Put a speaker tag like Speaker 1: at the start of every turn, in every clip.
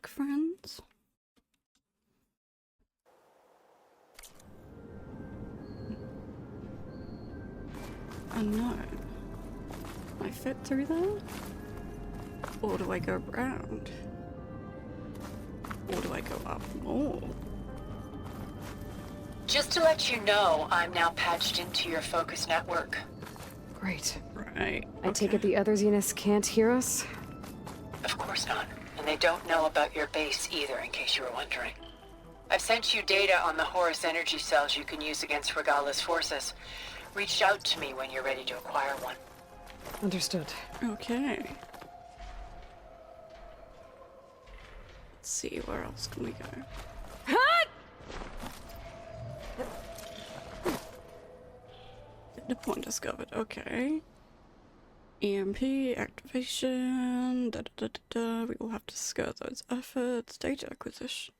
Speaker 1: make friends. Unknown. Can I fit through there? Or do I go around? Or do I go up more?
Speaker 2: Just to let you know, I'm now patched into your focus network.
Speaker 3: Great.
Speaker 1: Right.
Speaker 3: I take it the other Zeniths can't hear us?
Speaker 2: Of course not. And they don't know about your base either, in case you were wondering. I've sent you data on the Horus energy cells you can use against Regala's forces. Reach out to me when you're ready to acquire one.
Speaker 3: Understood.
Speaker 1: Okay. Let's see, where else can we go? The point discovered. Okay. EMP activation. Da, da, da, da, da. We will have to skirt those efforts. Data acquisition.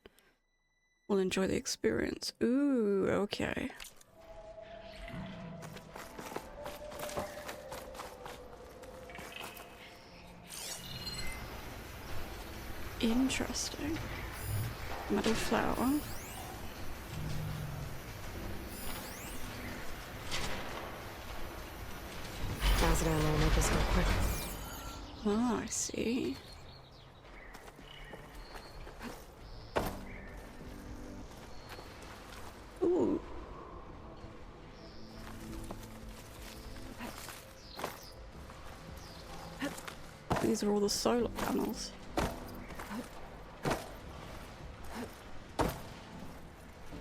Speaker 1: We'll enjoy the experience. Ooh, okay. Interesting. Metal flower.
Speaker 3: Acid ammo will make this go quick.
Speaker 1: Oh, I see. Ooh. These are all the solar panels.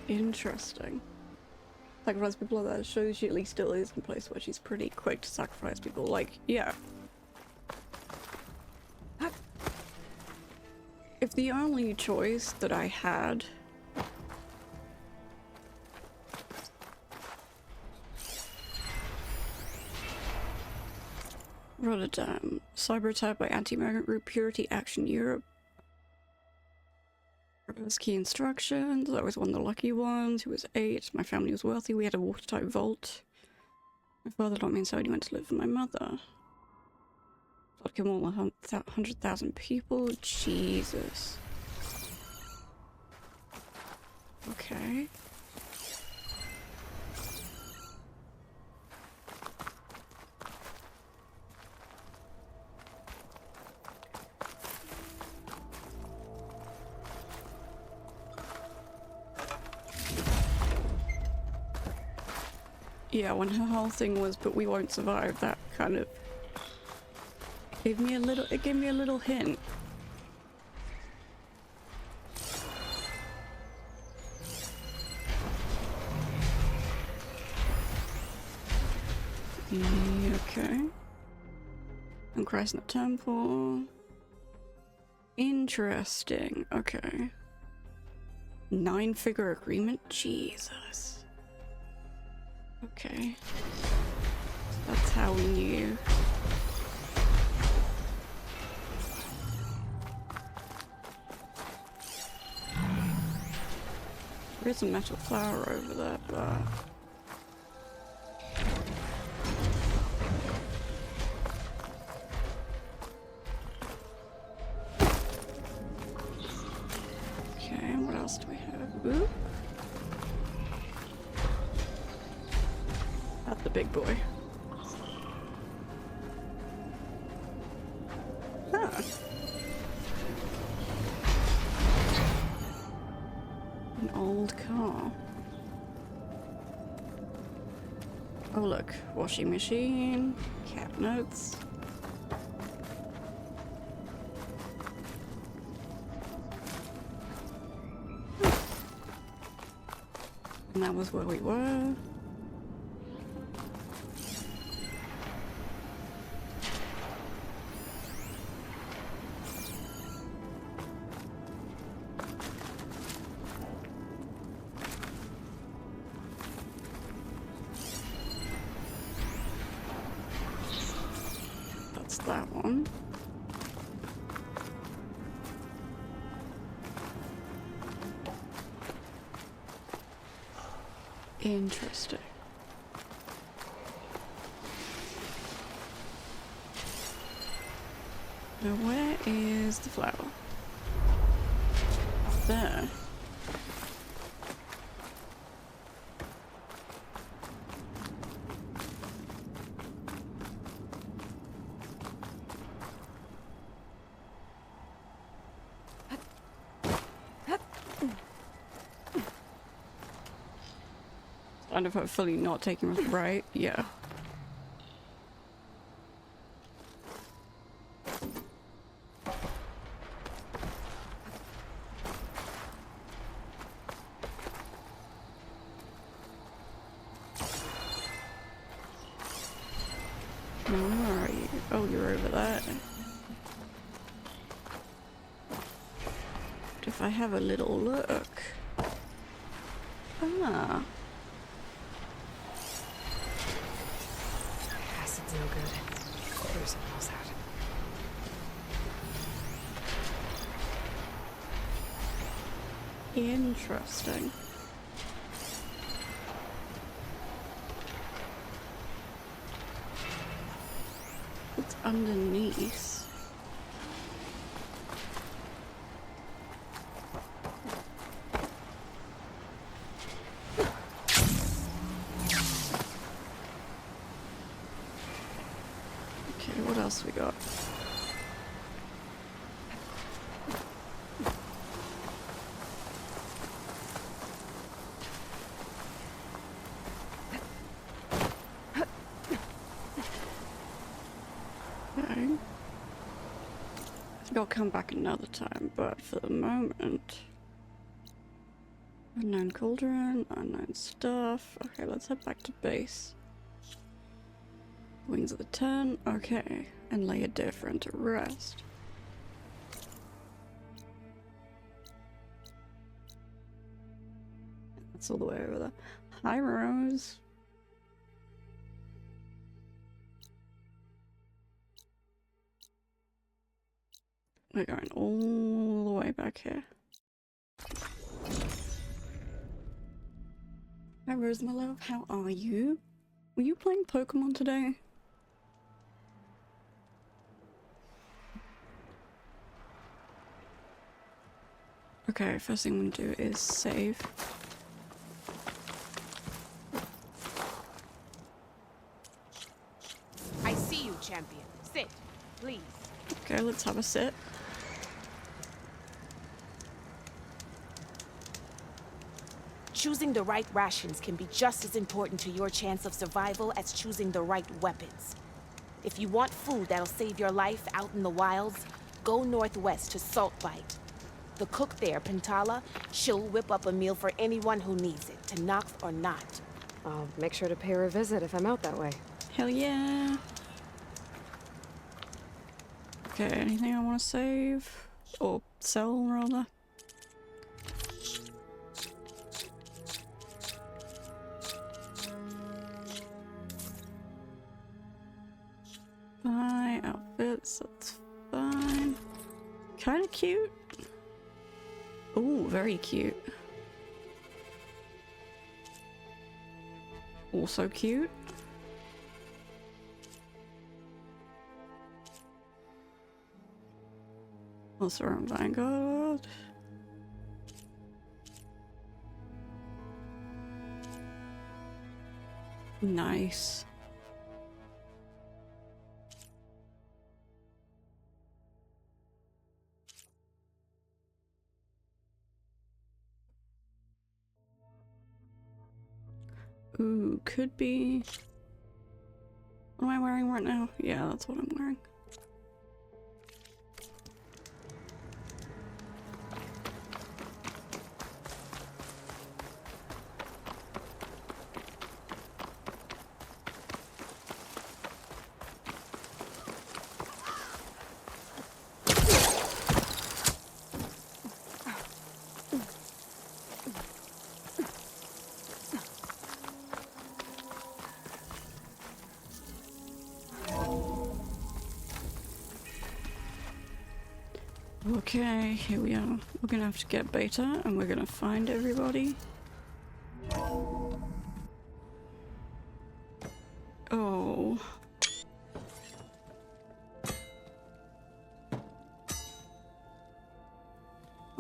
Speaker 1: Interesting. Sacrifice people like that shows she at least still is in a place where she's pretty quick to sacrifice people. Like, yeah. If the only choice that I had Rotterdam, cyber attack by anti-migrant group Purity Action Europe. Reverse key instructions. I was one of the lucky ones who was 8. My family was wealthy. We had a watertight vault. My father taught me and so he went to live with my mother. I'd kill more than 100,000 people. Jesus. Okay. Yeah, when her whole thing was, but we won't survive, that kind of gave me a little, it gave me a little hint. Okay. I'm crossing the temple. Interesting. Okay. 9-figure agreement? Jesus. Okay. That's how we knew. There is a metal flower over there, but... Okay, what else do we have? Ooh. That's the big boy. Huh. An old car. Oh look, washing machine, cabinets. And that was where we were. That one. Interesting. Now where is the flower? there? And if hopefully not taking us right, yeah. Now, where are you? Oh, you're over there. But if I have a little look. Ah.
Speaker 3: Acid's no good. Clear something else out.
Speaker 1: Interesting. What's underneath? Okay, what else we got? Okay. I think I'll come back another time, but for the moment... Unknown cauldron, unknown stuff. Okay, let's head back to base. Wings of the 10, okay. And lay a different to rest. That's all the way over there. Hi, Rose. We're going all the way back here. Hi, Rose, my love. How are you? Were you playing Pokemon today? Okay, first thing I'm gonna do is save.
Speaker 4: I see you, champion. Sit, please.
Speaker 1: Okay, let's have a sit.
Speaker 4: Choosing the right rations can be just as important to your chance of survival as choosing the right weapons. If you want food that'll save your life out in the wilds, go northwest to Saltbite. The cook there, Pintala, she'll whip up a meal for anyone who needs it, to Nox or not.
Speaker 3: I'll make sure to pay her a visit if I'm out that way.
Speaker 1: Hell yeah! Okay, anything I want to save? Or sell, rather? Buy outfits, that's fine. Kinda cute. Ooh, very cute. Also cute. Also on Vanguard. Nice. Ooh, could be... What am I wearing right now? Yeah, that's what I'm wearing. Okay, here we are. We're gonna have to get Beta and we're gonna find everybody. Oh. Oh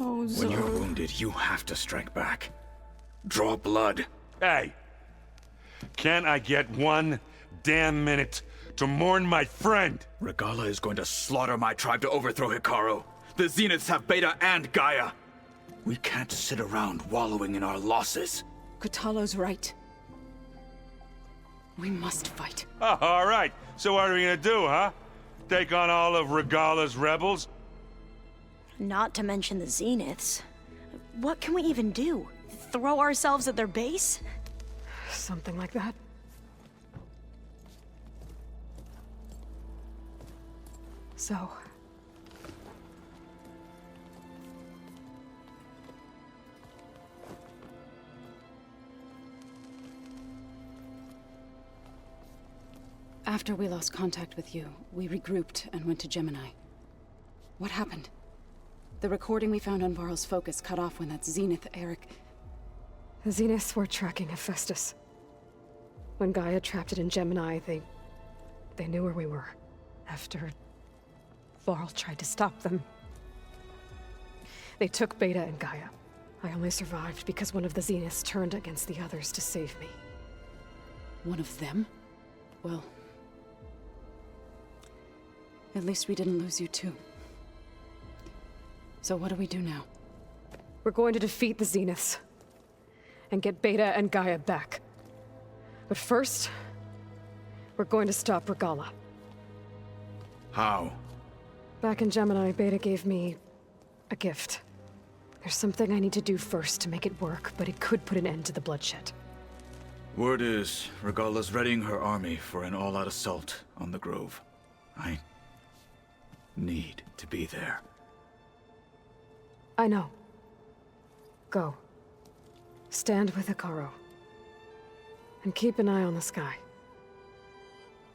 Speaker 1: Oh,
Speaker 5: When
Speaker 1: Zoe.
Speaker 5: you're wounded, you have to strike back. Draw blood.
Speaker 6: Hey! Can't I get one damn minute to mourn my friend?
Speaker 5: Regala is going to slaughter my tribe to overthrow Hikaru. The Zeniths have Beta and Gaia. We can't sit around wallowing in our losses.
Speaker 7: Kotalo's right. We must fight.
Speaker 6: Oh, all right. So what are we gonna do, huh? Take on all of Regala's rebels?
Speaker 8: Not to mention the Zeniths. What can we even do? Throw ourselves at their base?
Speaker 3: Something like that. So...
Speaker 7: After we lost contact with you, we regrouped and went to Gemini. What happened? The recording we found on Varl's focus cut off when that Zenith, Eric...
Speaker 3: The Zeniths were tracking Hephaestus. When Gaia trapped it in Gemini, they knew where we were. After Varl tried to stop them. They took Beta and Gaia. I only survived because one of the Zeniths turned against the others to save me.
Speaker 7: One of them? Well... At least we didn't lose you too. So what do we do now?
Speaker 3: We're going to defeat the Zeniths. And get Beta and Gaia back. But first... we're going to stop Regala.
Speaker 5: How?
Speaker 3: Back in Gemini, Beta gave me... a gift. There's something I need to do first to make it work, but it could put an end to the bloodshed.
Speaker 5: Word is, Regala's readying her army for an all-out assault on the Grove. I need to be there.
Speaker 3: I know. Go. Stand with Hikaru. And keep an eye on the sky.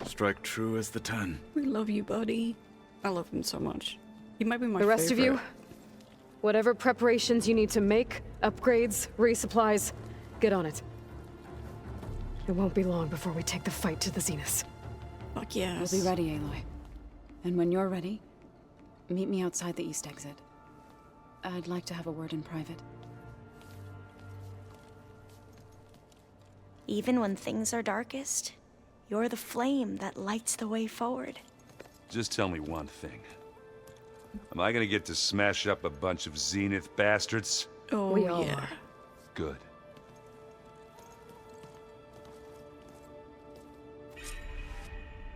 Speaker 5: Strike true as the 10.
Speaker 1: We love you, buddy. I love him so much. He might be my
Speaker 3: The rest
Speaker 1: favorite.
Speaker 3: of you, whatever preparations you need to make, upgrades, resupplies, get on it. It won't be long before we take the fight to the Zeniths.
Speaker 1: Fuck yes.
Speaker 7: We'll be ready, Aloy. And when you're ready, meet me outside the east exit. I'd like to have a word in private.
Speaker 8: Even when things are darkest, you're the flame that lights the way forward.
Speaker 6: Just tell me one thing. Am I gonna get to smash up a bunch of Zenith bastards?
Speaker 1: Oh,
Speaker 3: We all
Speaker 1: yeah.
Speaker 3: are.
Speaker 6: Good.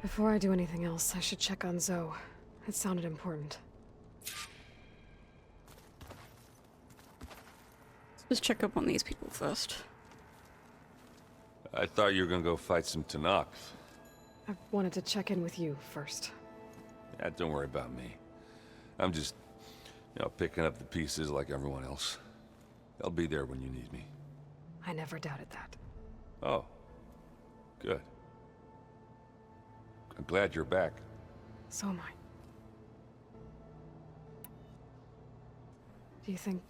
Speaker 3: Before I do anything else, I should check on Zoe. It sounded important.
Speaker 1: Let's check up on these people first.
Speaker 6: I thought you were gonna go fight some Tanakh.
Speaker 3: I wanted to check in with you first.
Speaker 6: Yeah, don't worry about me. I'm just, picking up the pieces like everyone else. I'll be there when you need me.
Speaker 3: I never doubted that.
Speaker 6: Oh. Good. I'm glad you're back.
Speaker 3: So am I. Do you think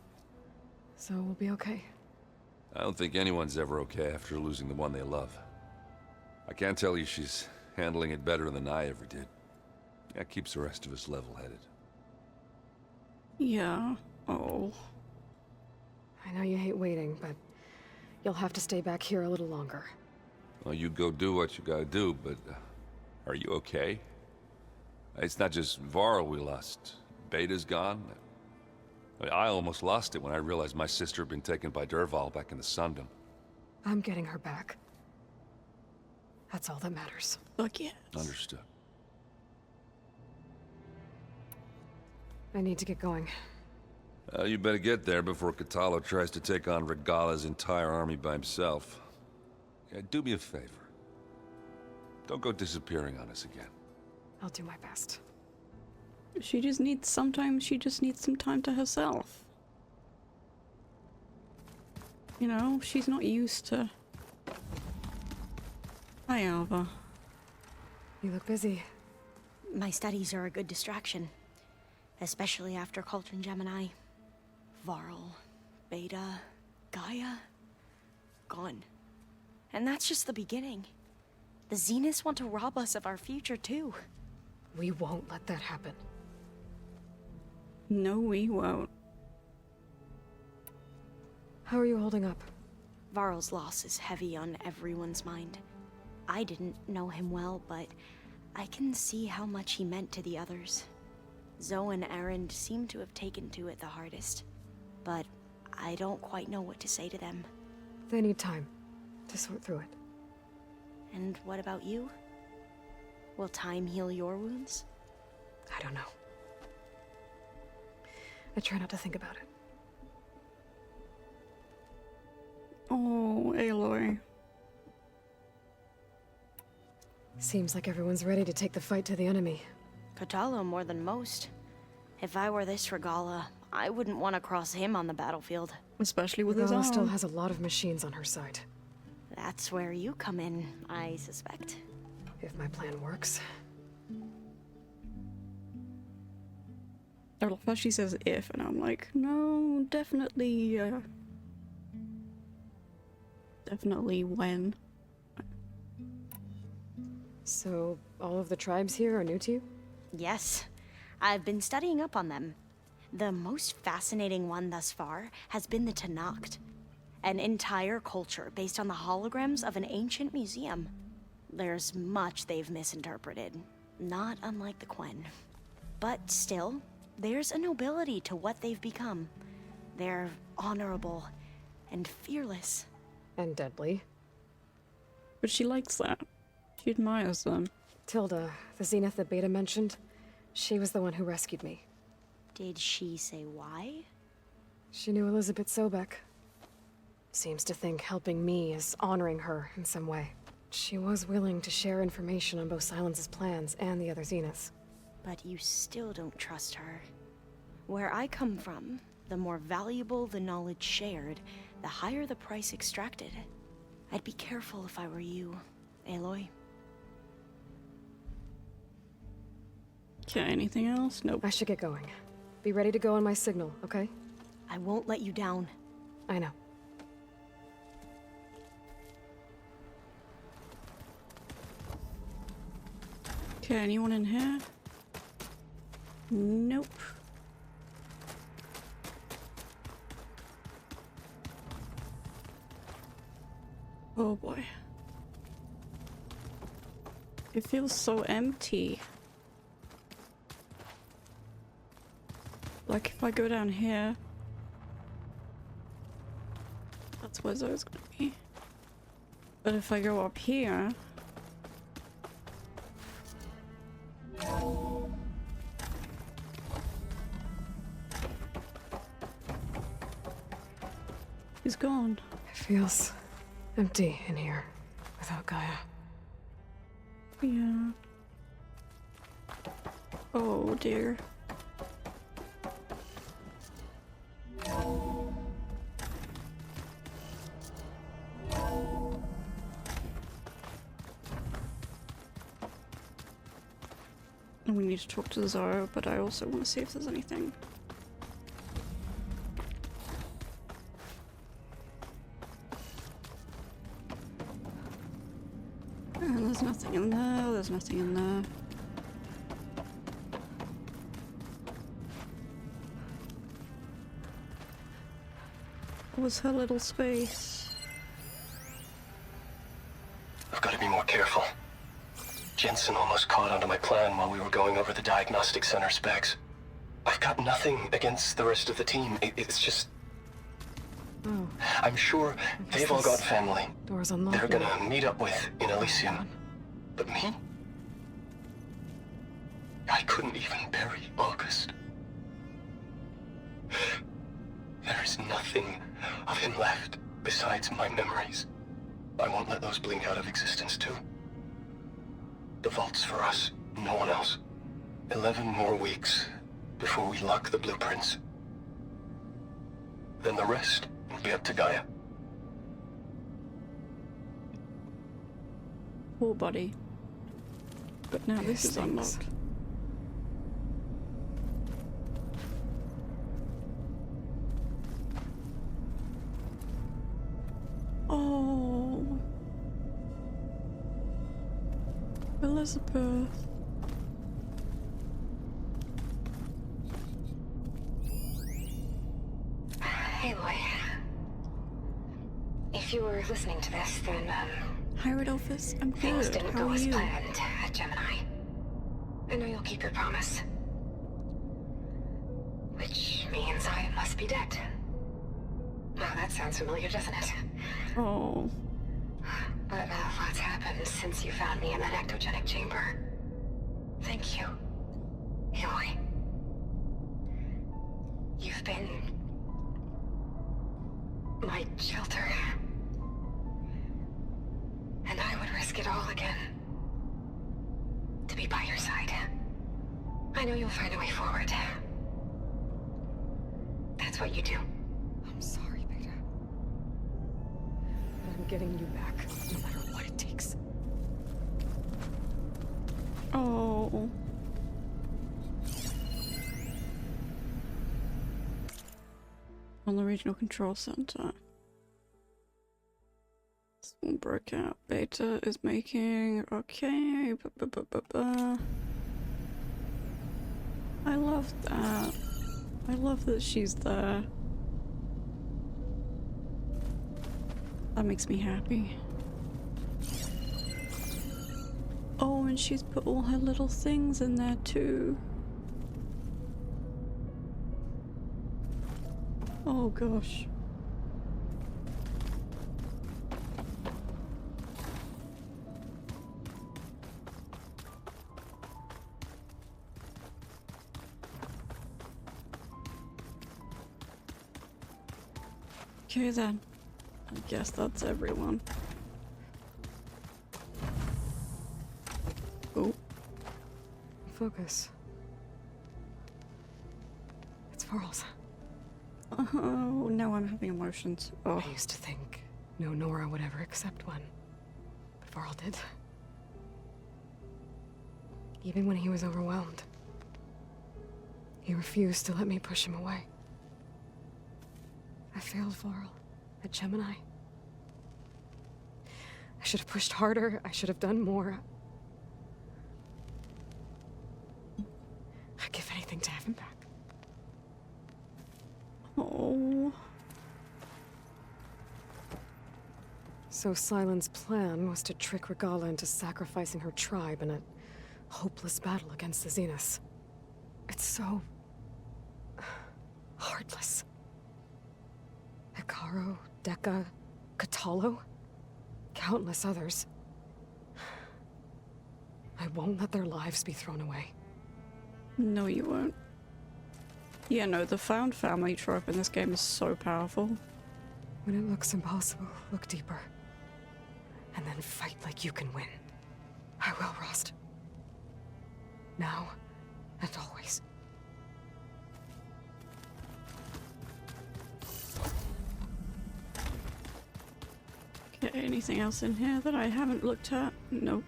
Speaker 3: Zoe will be okay?
Speaker 6: I don't think anyone's ever okay after losing the one they love. I can't tell you she's handling it better than I ever did. That keeps the rest of us level-headed.
Speaker 1: Yeah. Oh.
Speaker 3: I know you hate waiting, but you'll have to stay back here a little longer.
Speaker 6: Well, you go do what you gotta do, but are you okay? It's not just Varl we lost. Beta's gone. I almost lost it when I realized my sister had been taken by Derval back in the Sundom.
Speaker 3: I'm getting her back. That's all that matters.
Speaker 1: Fuck yes.
Speaker 6: Understood.
Speaker 3: I need to get going.
Speaker 6: You better get there before Kotalo tries to take on Regala's entire army by himself. Yeah, do me a favor. Don't go disappearing on us again.
Speaker 3: I'll do my best.
Speaker 1: Sometimes she just needs some time to herself. She's not used to... Hi, Alva.
Speaker 3: You look busy.
Speaker 8: My studies are a good distraction. Especially after Cauldron Gemini. Varl, Beta, Gaia, gone. And that's just the beginning. The Zeniths want to rob us of our future, too.
Speaker 3: We won't let that happen.
Speaker 1: No, we won't.
Speaker 3: How are you holding up?
Speaker 8: Varl's loss is heavy on everyone's mind. I didn't know him well, but I can see how much he meant to the others. Zoe and Erend seem to have taken to it the hardest, but I don't quite know what to say to them.
Speaker 3: They need time to sort through it.
Speaker 8: And what about you? Will time heal your wounds?
Speaker 3: I don't know. I try not to think about it.
Speaker 1: Oh, Aloy.
Speaker 3: Seems like everyone's ready to take the fight to the enemy.
Speaker 8: Kotallo more than most. If I were this Regala, I wouldn't want to cross him on the battlefield.
Speaker 1: Especially with his
Speaker 3: Regala
Speaker 1: arm.
Speaker 3: still has a lot of machines on her side.
Speaker 8: That's where you come in, I suspect.
Speaker 3: If my plan works.
Speaker 1: I love how she says if, and I'm like, no, definitely, definitely when.
Speaker 3: So, all of the tribes here are new to you?
Speaker 8: Yes, I've been studying up on them. The most fascinating one thus far has been the Tenakth, an entire culture based on the holograms of an ancient museum. There's much they've misinterpreted, not unlike the Quen. But still, there's a nobility to what they've become. They're honorable and fearless.
Speaker 3: And deadly.
Speaker 1: But she likes that. She admires them.
Speaker 3: Tilda, the Zenith that Beta mentioned, she was the one who rescued me.
Speaker 8: Did she say why?
Speaker 3: She knew Elizabeth Sobek. Seems to think helping me is honoring her in some way. She was willing to share information on both Silence's plans and the other Zeniths.
Speaker 8: But you still don't trust her. Where I come from, the more valuable the knowledge shared, the higher the price extracted. I'd be careful if I were you, Aloy.
Speaker 1: Okay, anything else? Nope.
Speaker 3: I should get going. Be ready to go on my signal, okay?
Speaker 8: I won't let you down.
Speaker 3: I know.
Speaker 1: Okay, anyone in here? Nope. Oh boy. It feels so empty. Like if I go down here, that's where Zoe's gonna be. But if I go up here, he's gone.
Speaker 3: It feels empty in here without Gaia.
Speaker 1: Yeah. Oh dear. And we need to talk to Zara, but I also want to see if there's anything. And there's nothing in there, there's nothing in there. What was her little space?
Speaker 9: I've got to be more careful. Jensen almost caught onto my plan while we were going over the diagnostic center specs. I've got nothing against the rest of the team. It's just...
Speaker 3: Oh.
Speaker 9: I'm sure they've all got family
Speaker 3: Door's unlocked.
Speaker 9: they're gonna meet up with in Elysium. But me? I couldn't even bury August. There is nothing of him left besides my memories. I won't let those blink out of existence too. The vault's for us, no one else. 11 more weeks before we lock the blueprints. Then the rest will be up to Gaia.
Speaker 1: Poor body. But now this is unlocked. Oh, Elizabeth.
Speaker 10: Aloy.
Speaker 3: If you were listening to this, then,
Speaker 1: Hi, Rodolphus. I'm
Speaker 3: things
Speaker 1: good.
Speaker 3: didn't
Speaker 1: How
Speaker 3: go
Speaker 1: are
Speaker 3: as
Speaker 1: you?
Speaker 3: planned at Gemini. I know you'll keep your promise. Which means I must be dead. Well, that sounds familiar, doesn't it?
Speaker 1: Oh.
Speaker 3: But lots happened since you found me in that ectogenic chamber. Thank you, Aloy. You've been my shelter. And I would risk it all again to be by your side. I know you'll find a way forward. That's what you do.
Speaker 10: I'm sorry, Beta. But I'm getting you back, no matter what it takes.
Speaker 1: Oh. On the regional control center. Someone broke out. Beta is making. Okay. I love that. I love that she's there. That makes me happy. Oh, and she's put all her little things in there too. Oh gosh. Okay then. I guess that's everyone. Oh.
Speaker 10: Focus. It's Varl's.
Speaker 1: Oh, now I'm having emotions. Oh.
Speaker 10: I used to think no Nora would ever accept one. But Varl did. Even when he was overwhelmed. He refused to let me push him away. I failed Varl at Gemini. I should have pushed harder. I should have done more. I'd give anything to have him back.
Speaker 1: Oh.
Speaker 10: So Sylens' plan was to trick Regala into sacrificing her tribe in a hopeless battle against the Zeniths. It's so... heartless. Hikaru, Dekka, Katalo, countless others. I won't let their lives be thrown away.
Speaker 1: No, you won't. Yeah, no, the found family trope in this game is so powerful.
Speaker 10: When it looks impossible, look deeper. And then fight like you can win. I will, Rost. Now and always.
Speaker 1: Okay, anything else in here that I haven't looked at? Nope.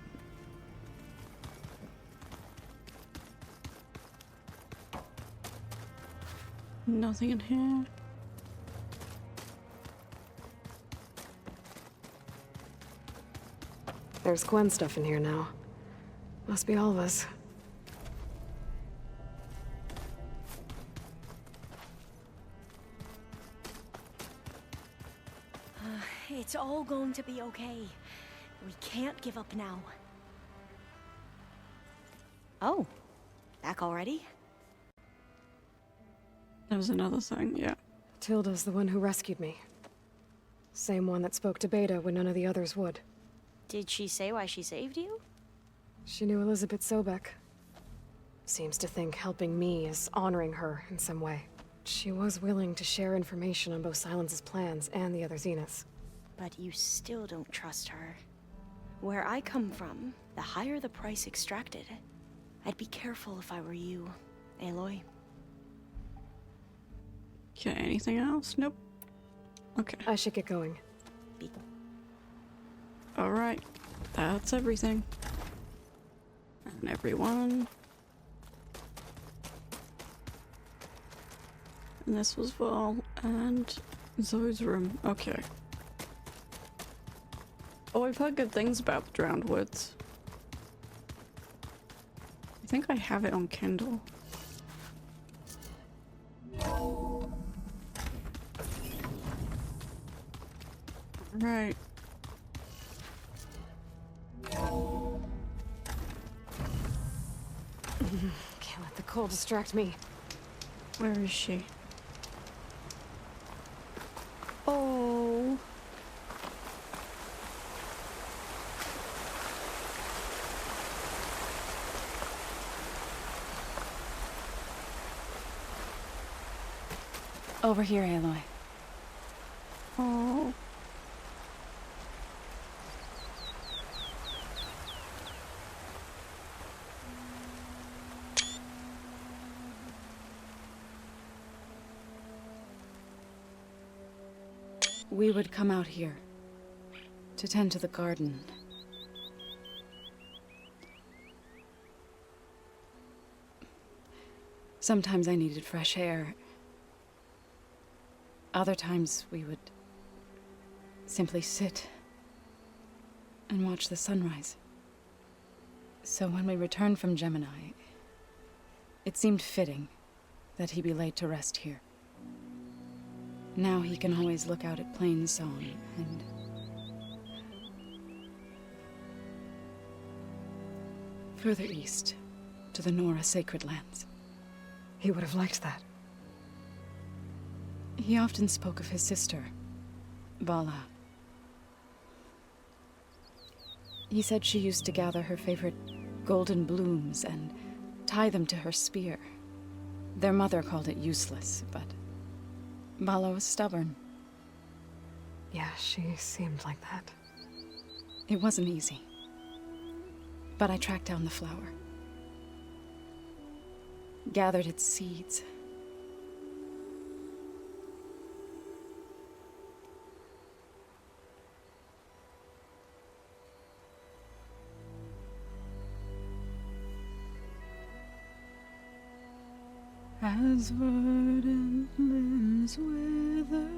Speaker 1: Nothing in here.
Speaker 10: There's Gwen stuff in here now. Must be all of us.
Speaker 8: It's all going to be okay. We can't give up now. Oh, back already?
Speaker 1: There was another thing, yeah.
Speaker 10: Tilda's the one who rescued me. Same one that spoke to Beta when none of the others would.
Speaker 8: Did she say why she saved you?
Speaker 10: She knew Elizabeth Sobek. Seems to think helping me is honoring her in some way. She was willing to share information on both Sylens' plans and the other Zeniths.
Speaker 8: But you still don't trust her. Where I come from, the higher the price extracted. I'd be careful if I were you, Aloy.
Speaker 1: Okay, anything else? Nope. Okay.
Speaker 10: I should get going.
Speaker 1: Alright. That's everything. And everyone. And this was Val and Zoe's room. Okay. Oh, I've heard good things about the Drowned Woods. I think I have it on Kindle. Right.
Speaker 10: Can't let the cold distract me.
Speaker 1: Where is she? Oh.
Speaker 7: Over here, Aloy.
Speaker 1: Oh.
Speaker 7: We would come out here to tend to the garden. Sometimes I needed fresh air. Other times we would simply sit and watch the sunrise. So when we returned from Gemini, it seemed fitting that he be laid to rest here. Now he can always look out at Plain Song and... further east, to the Nora Sacred Lands.
Speaker 10: He would have liked that.
Speaker 7: He often spoke of his sister, Vala. He said she used to gather her favorite golden blooms and tie them to her spear. Their mother called it useless, but Vala was stubborn.
Speaker 10: Yeah, she seemed like that.
Speaker 7: It wasn't easy. But I tracked down the flower. Gathered its seeds. As verdant limbs wither,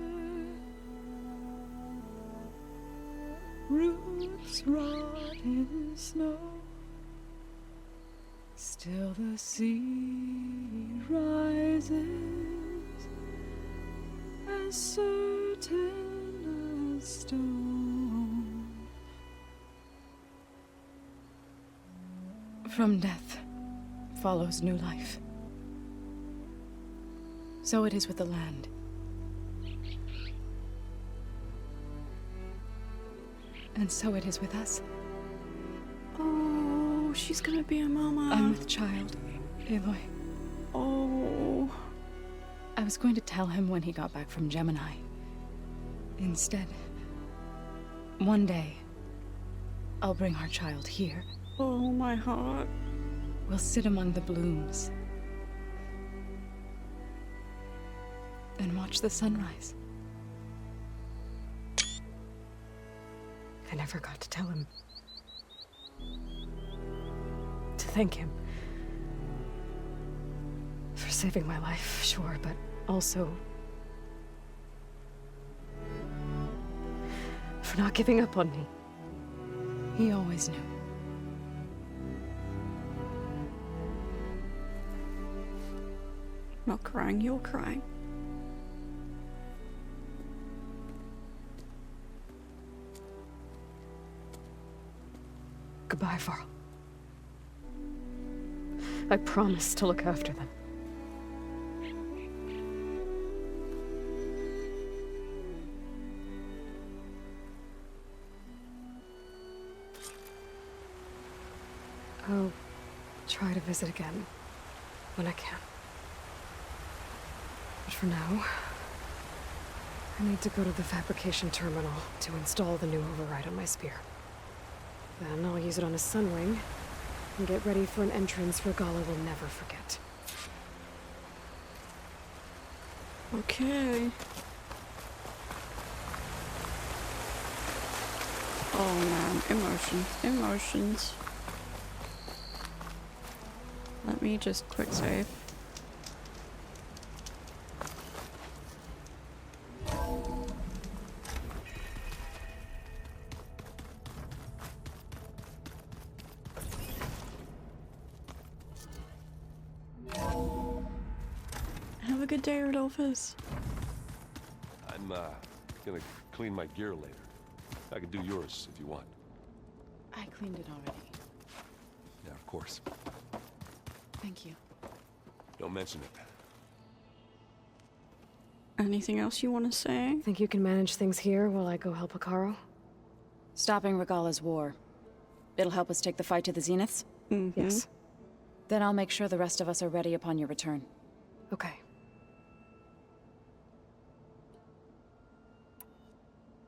Speaker 7: roots rot in snow, still the sea rises, as certain as stone. From death follows new life. So it is with the land. And so it is with us.
Speaker 1: Oh, she's gonna be a mama.
Speaker 7: I'm with child, Aloy.
Speaker 1: Oh.
Speaker 7: I was going to tell him when he got back from Gemini. Instead, one day, I'll bring our child here.
Speaker 1: Oh, my heart.
Speaker 7: We'll sit among the blooms. And watch the sunrise.
Speaker 10: I never got to tell him. To thank him. For saving my life, sure, but also... for not giving up on me.
Speaker 7: He always knew.
Speaker 1: Not crying, you're crying.
Speaker 10: Goodbye, Varl. I promise to look after them. I'll try to visit again when I can. But for now, I need to go to the fabrication terminal to install the new override on my spear. Then I'll use it on a sunwing and get ready for an entrance Regala will never forget.
Speaker 1: Okay. Oh man, emotions, emotions. Let me just quick save. Have a good day, Rodolphus.
Speaker 6: I'm gonna clean my gear later. I can do yours if you want.
Speaker 7: I cleaned it already.
Speaker 6: Yeah, of course.
Speaker 7: Thank you.
Speaker 6: Don't mention it.
Speaker 1: Anything else you want to say?
Speaker 10: Think you can manage things here while I go help Akaro?
Speaker 7: Stopping Regalla's war. It'll help us take the fight to the Zeniths?
Speaker 10: Yes.
Speaker 7: Then I'll make sure the rest of us are ready upon your return.
Speaker 10: Okay.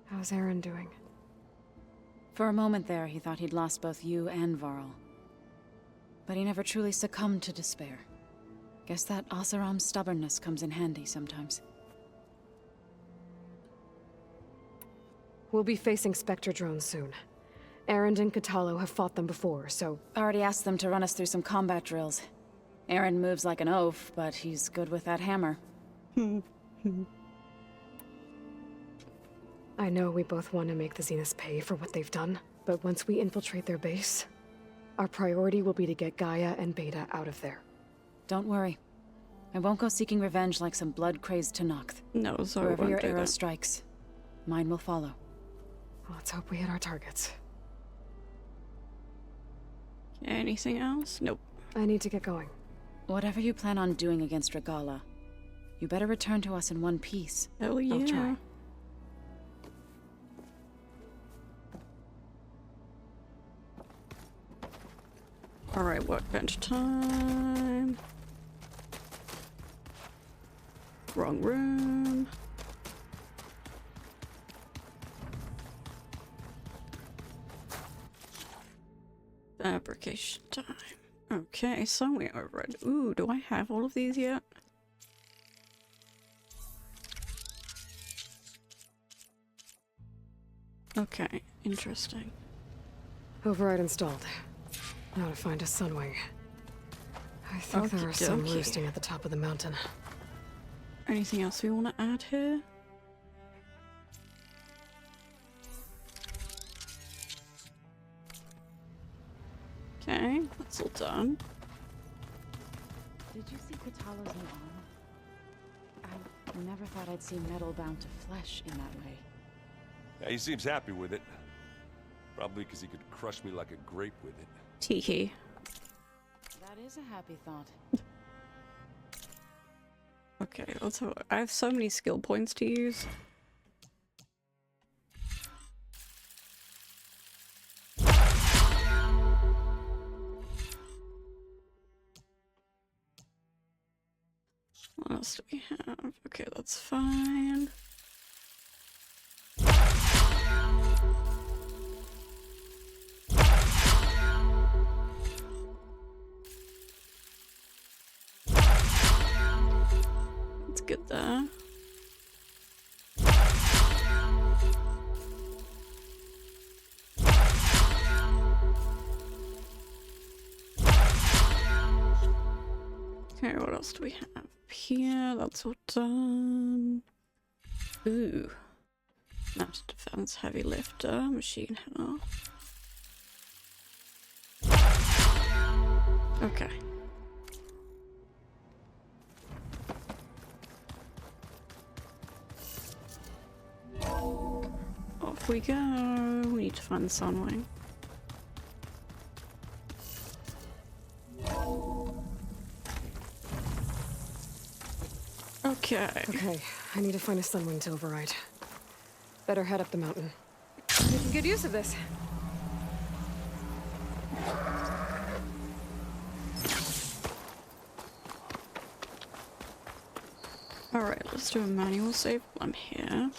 Speaker 10: How's Aaron doing?
Speaker 7: For a moment there, he thought he'd lost both you and Varl. But he never truly succumbed to despair. Guess that Oseram's stubbornness comes in handy sometimes.
Speaker 10: We'll be facing Spectre drones soon. Aaron and Katalo have fought them before, so...
Speaker 7: Already asked them to run us through some combat drills. Aaron moves like an oaf, but he's good with that hammer.
Speaker 10: I know we both want to make the Zeniths pay for what they've done, but once we infiltrate their base, our priority will be to get Gaia and Beta out of there.
Speaker 7: Don't worry. I won't go seeking revenge like some blood-crazed Tenakth.
Speaker 1: No, so
Speaker 7: Wherever your
Speaker 1: won't do
Speaker 7: arrow
Speaker 1: that.
Speaker 7: strikes, mine will follow.
Speaker 10: Let's hope we hit our targets.
Speaker 1: Anything else? Nope.
Speaker 10: I need to get going.
Speaker 7: Whatever you plan on doing against Regalla, you better return to us in one piece.
Speaker 1: Hell yeah.
Speaker 10: I'll try.
Speaker 1: Alright, workbench time. Wrong room. Fabrication time. Okay, so we are ready. Ooh, do I have all of these yet? Okay, interesting.
Speaker 10: Override installed. Now to find a sunwing. I think there are some
Speaker 1: Okey-dokey.
Speaker 10: roosting at the top of the mountain.
Speaker 1: Anything else we want to add here? Okay, that's all done.
Speaker 7: Did you see Katalo's new arm? I never thought I'd see metal bound to flesh in that way.
Speaker 6: Yeah, he seems happy with it. Probably because he could crush me like a grape with it.
Speaker 1: Teehee.
Speaker 7: That is a happy thought.
Speaker 1: Okay, also, I have so many skill points to use. What else do we have? Okay, that's fine. That's good there. Okay, what else do we have here? That's all done. Ooh. Mounted defense, heavy lifter, machine head. Okay. Off we go. We need to find the Sunwing. Okay.
Speaker 10: Okay, I need to find a sunwing to override. Better head up the mountain. Making good use of this.
Speaker 1: Alright, let's do a manual save while I'm here.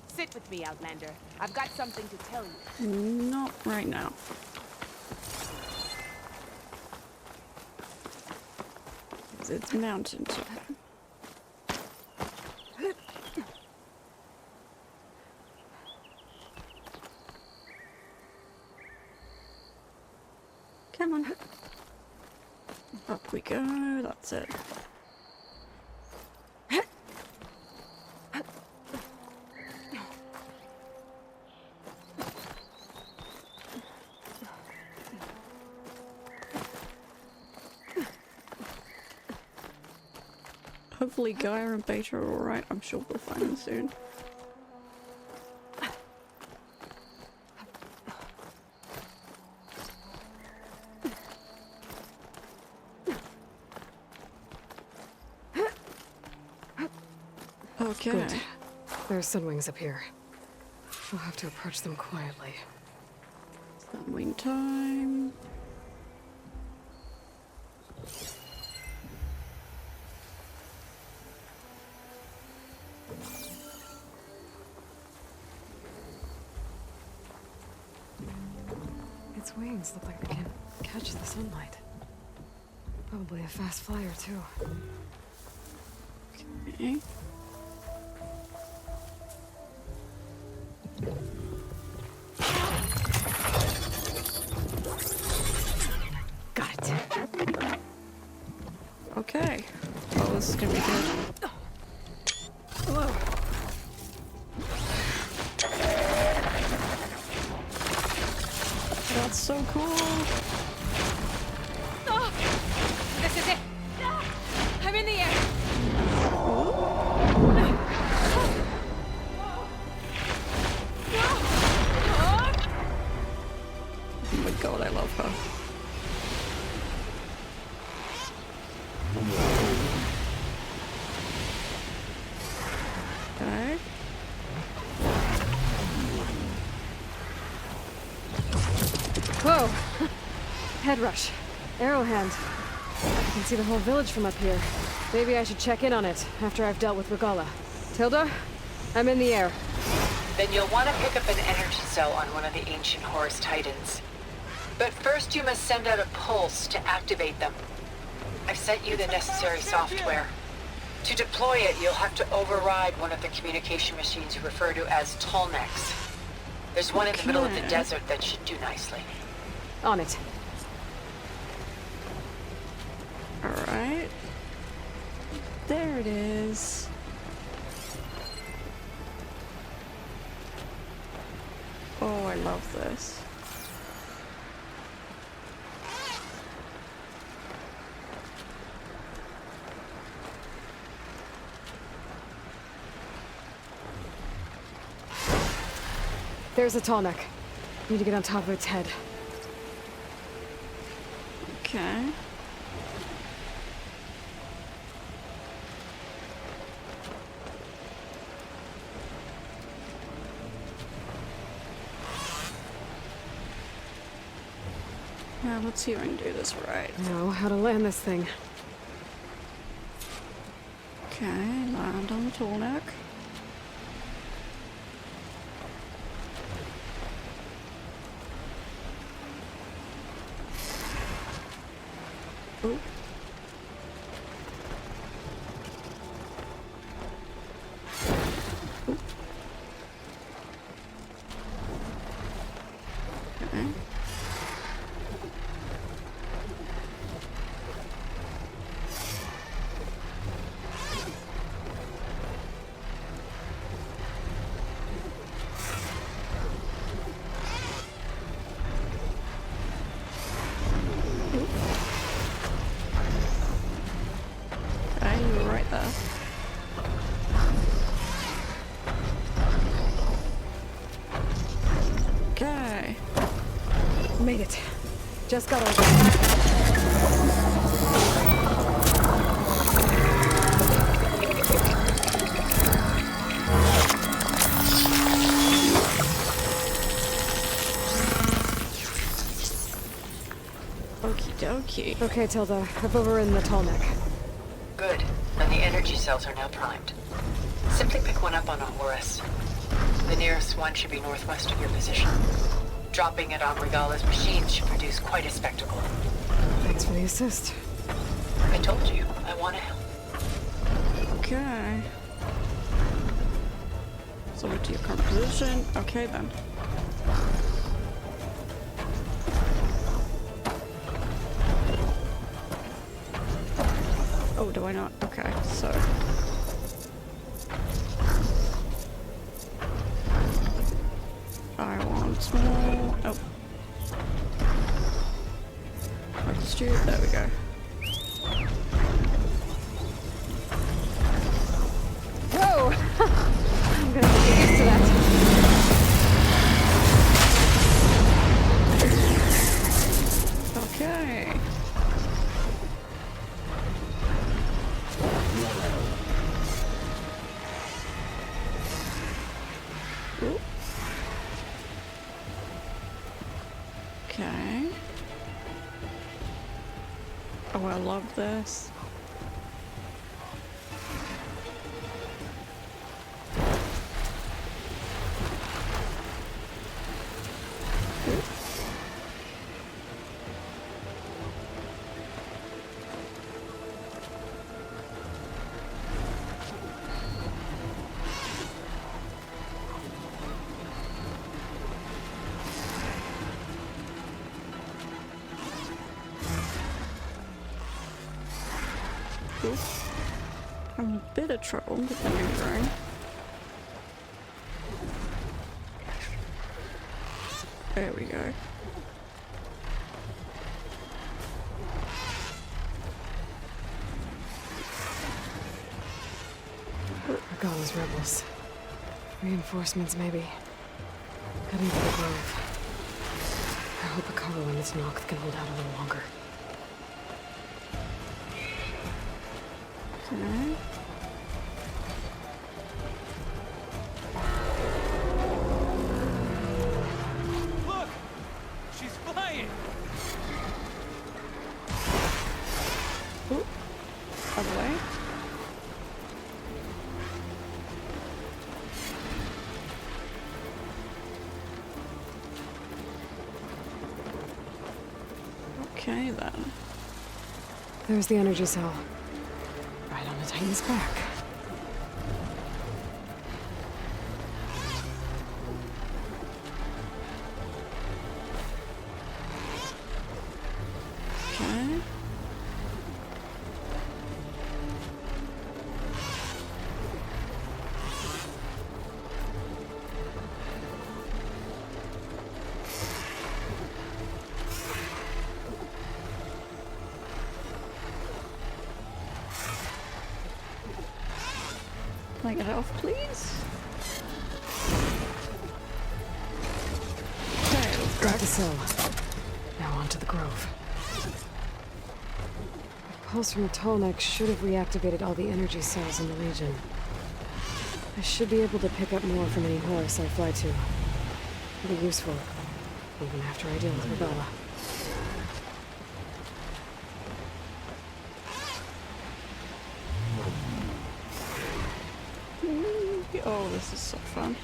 Speaker 4: Sit with me, Outlander. I've got something to tell you.
Speaker 1: Not right now. It's mountain time. Come on. Up we go, that's it. Hopefully Gaia and Beta are alright. I'm sure we'll find them soon. Okay.
Speaker 10: Good. There's sunwings up here. We'll have to approach them quietly.
Speaker 1: Sunwing time.
Speaker 10: Its wings look like they can catch the sunlight. Probably a fast flyer, too.
Speaker 1: Okay.
Speaker 10: Got it.
Speaker 1: Okay. Well, this is gonna be good.
Speaker 10: Hello.
Speaker 1: That's so cool.
Speaker 3: This is it. I'm in the air.
Speaker 1: Oh my god, I love her. Okay.
Speaker 10: Whoa! Head rush. Arrow hand. I can see the whole village from up here. Maybe I should check in on it after I've dealt with Regala. Tilda? I'm in the air.
Speaker 2: Then you'll want to pick up an energy cell on one of the ancient Horus Titans. But first you must send out a pulse to activate them. I've sent you the necessary software. To deploy it, you'll have to override one of the communication machines you refer to as Tolnecs. There's one in the middle of the desert that should do nicely.
Speaker 10: On it.
Speaker 1: Alright. There it is. Oh, I love this.
Speaker 10: There's a tall neck. Need to get on top of its head.
Speaker 1: Okay. Now let's see if I can do this right.
Speaker 10: Know how to land this thing.
Speaker 1: Okay, land on the tall neck. Ooh. Ooh. Okay. Okay, you were right there. Okay.
Speaker 10: Made it. Just got over.
Speaker 1: Okie dokie.
Speaker 10: Okay, Tilda. I've overridden the tall neck.
Speaker 2: Good. And the energy cells are now primed. Simply pick one up on a Horus. The nearest one should be northwest of your position. Dropping it on Regala's machine should produce quite a spectacle.
Speaker 10: Thanks for the assist.
Speaker 2: I told you, I want to help.
Speaker 1: Okay. So to your current position. Okay then. Oh, do I not? Okay, so. I want more. Oh. Let's do. There we go.
Speaker 10: Whoa! I'm gonna have to get used to that.
Speaker 1: Okay. love this. I'm in a bit of trouble with the new drone. There we go.
Speaker 10: Regala's rebels. Reinforcements, maybe. Heading to the grove. I hope Akaro and this Noct can hold out a little longer.
Speaker 1: Okay.
Speaker 11: Look! She's flying!
Speaker 1: Ooh. Other way. Okay then.
Speaker 10: There's the energy cell. Right on the Titan's back.
Speaker 1: Okay. Can I get it off, please? Okay, let's
Speaker 10: Got the cell. Now onto the grove. The pulse from the Tallneck should have reactivated all the energy cells in the region. I should be able to pick up more from any horse I fly to. It'll be useful, even after I deal with Regala.
Speaker 1: Oh, this is so fun.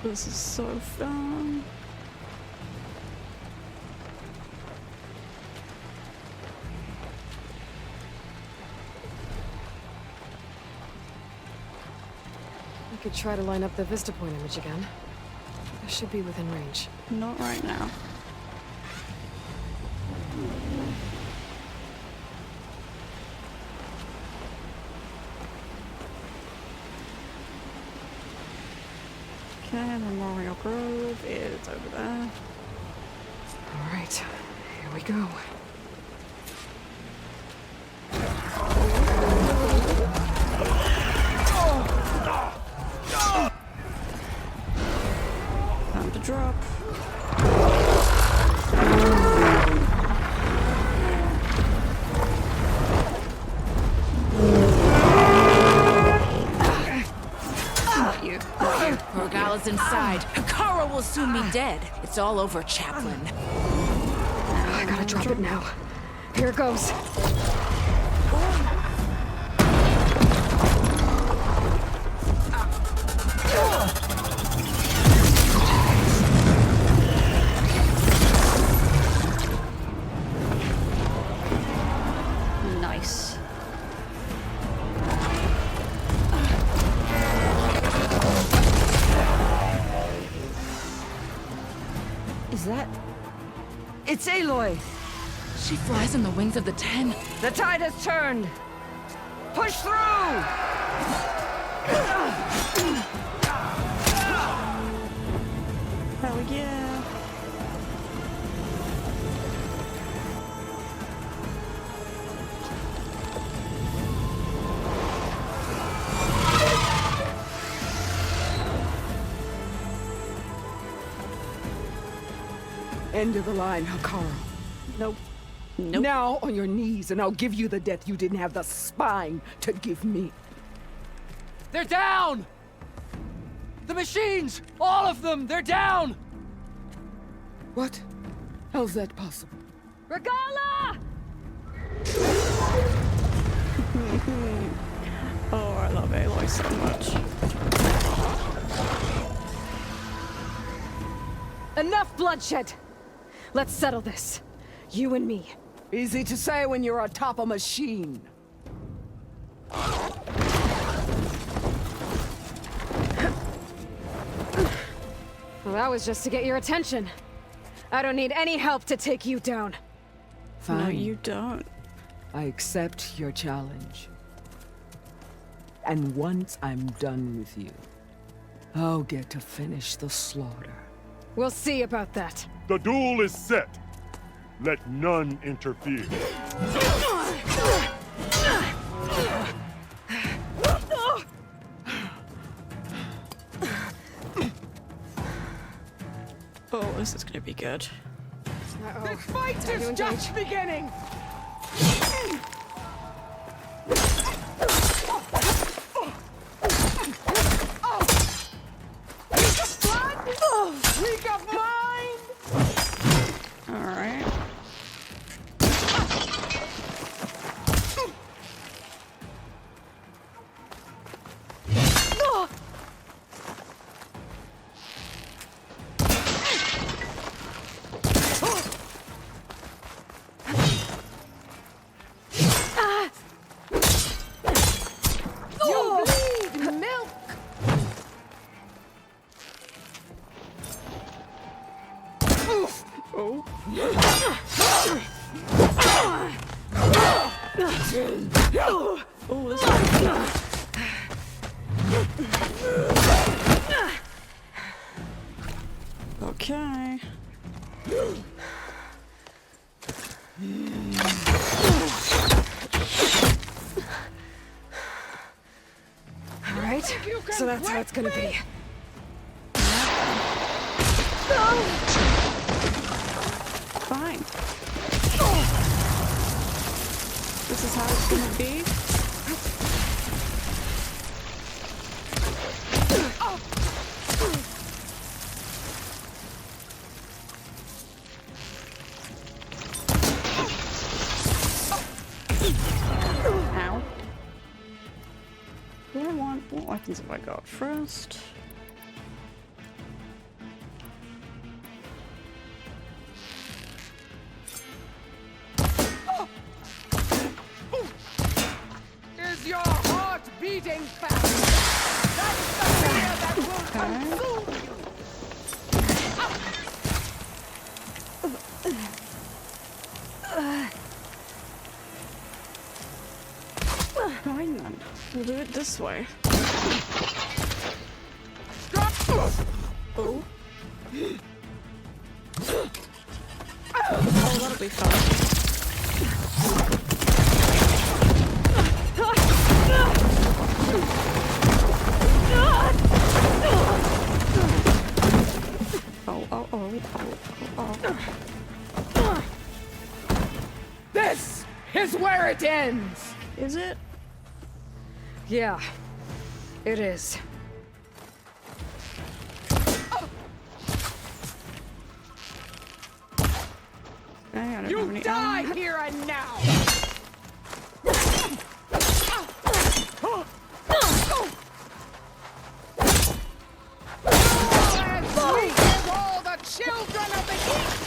Speaker 1: This is so fun.
Speaker 10: I could try to line up the Vista Point image again. I should be within range.
Speaker 1: Not right now. Okay, Memorial Grove is over there.
Speaker 10: All right, here we go.
Speaker 1: Time to drop. Not you.
Speaker 4: Regala's inside. Akara will soon be dead. It's all over, Chaplain.
Speaker 10: I gotta drop it now. Here it goes.
Speaker 1: Nice.
Speaker 12: Is that... It's Aloy!
Speaker 7: She flies on the wings of the Ten.
Speaker 12: The tide has turned! Push through!
Speaker 1: Hell yeah.
Speaker 12: End of the line, Hikaru.
Speaker 1: Nope. Nope.
Speaker 12: Now on your knees, and I'll give you the death you didn't have the spine to give me.
Speaker 11: They're down! The machines! All of them! They're down!
Speaker 12: What? How's that possible?
Speaker 3: Regala!
Speaker 1: Oh, I love Aloy so much.
Speaker 3: Enough bloodshed! Let's settle this. You and me.
Speaker 12: Easy to say when you're atop a machine.
Speaker 3: Well, that was just to get your attention. I don't need any help to take you down.
Speaker 12: Fine.
Speaker 1: No, you don't.
Speaker 12: I accept your challenge. And once I'm done with you, I'll get to finish the slaughter.
Speaker 3: We'll see about that.
Speaker 13: The duel is set. Let none interfere.
Speaker 1: Oh, this is gonna be good.
Speaker 12: This fight is just beginning! Weak of mind!
Speaker 1: Alright.
Speaker 12: You bleed milk!
Speaker 1: Oh. Oh, this is okay.
Speaker 3: All right, so that's how it's gonna be.
Speaker 1: Fine. This is how it's gonna be. Ow. What weapons have I got first?
Speaker 12: Is your heart beating fast? That's the fear that will consume you!
Speaker 1: Fine then. We'll do it this way. Oh. Oh, that'll be fun. Oh.
Speaker 12: This is where it ends!
Speaker 1: Is it?
Speaker 3: Yeah, it is.
Speaker 1: I don't have
Speaker 12: You
Speaker 1: any
Speaker 12: die
Speaker 1: ammo.
Speaker 12: here and now! As we give all the children of the East!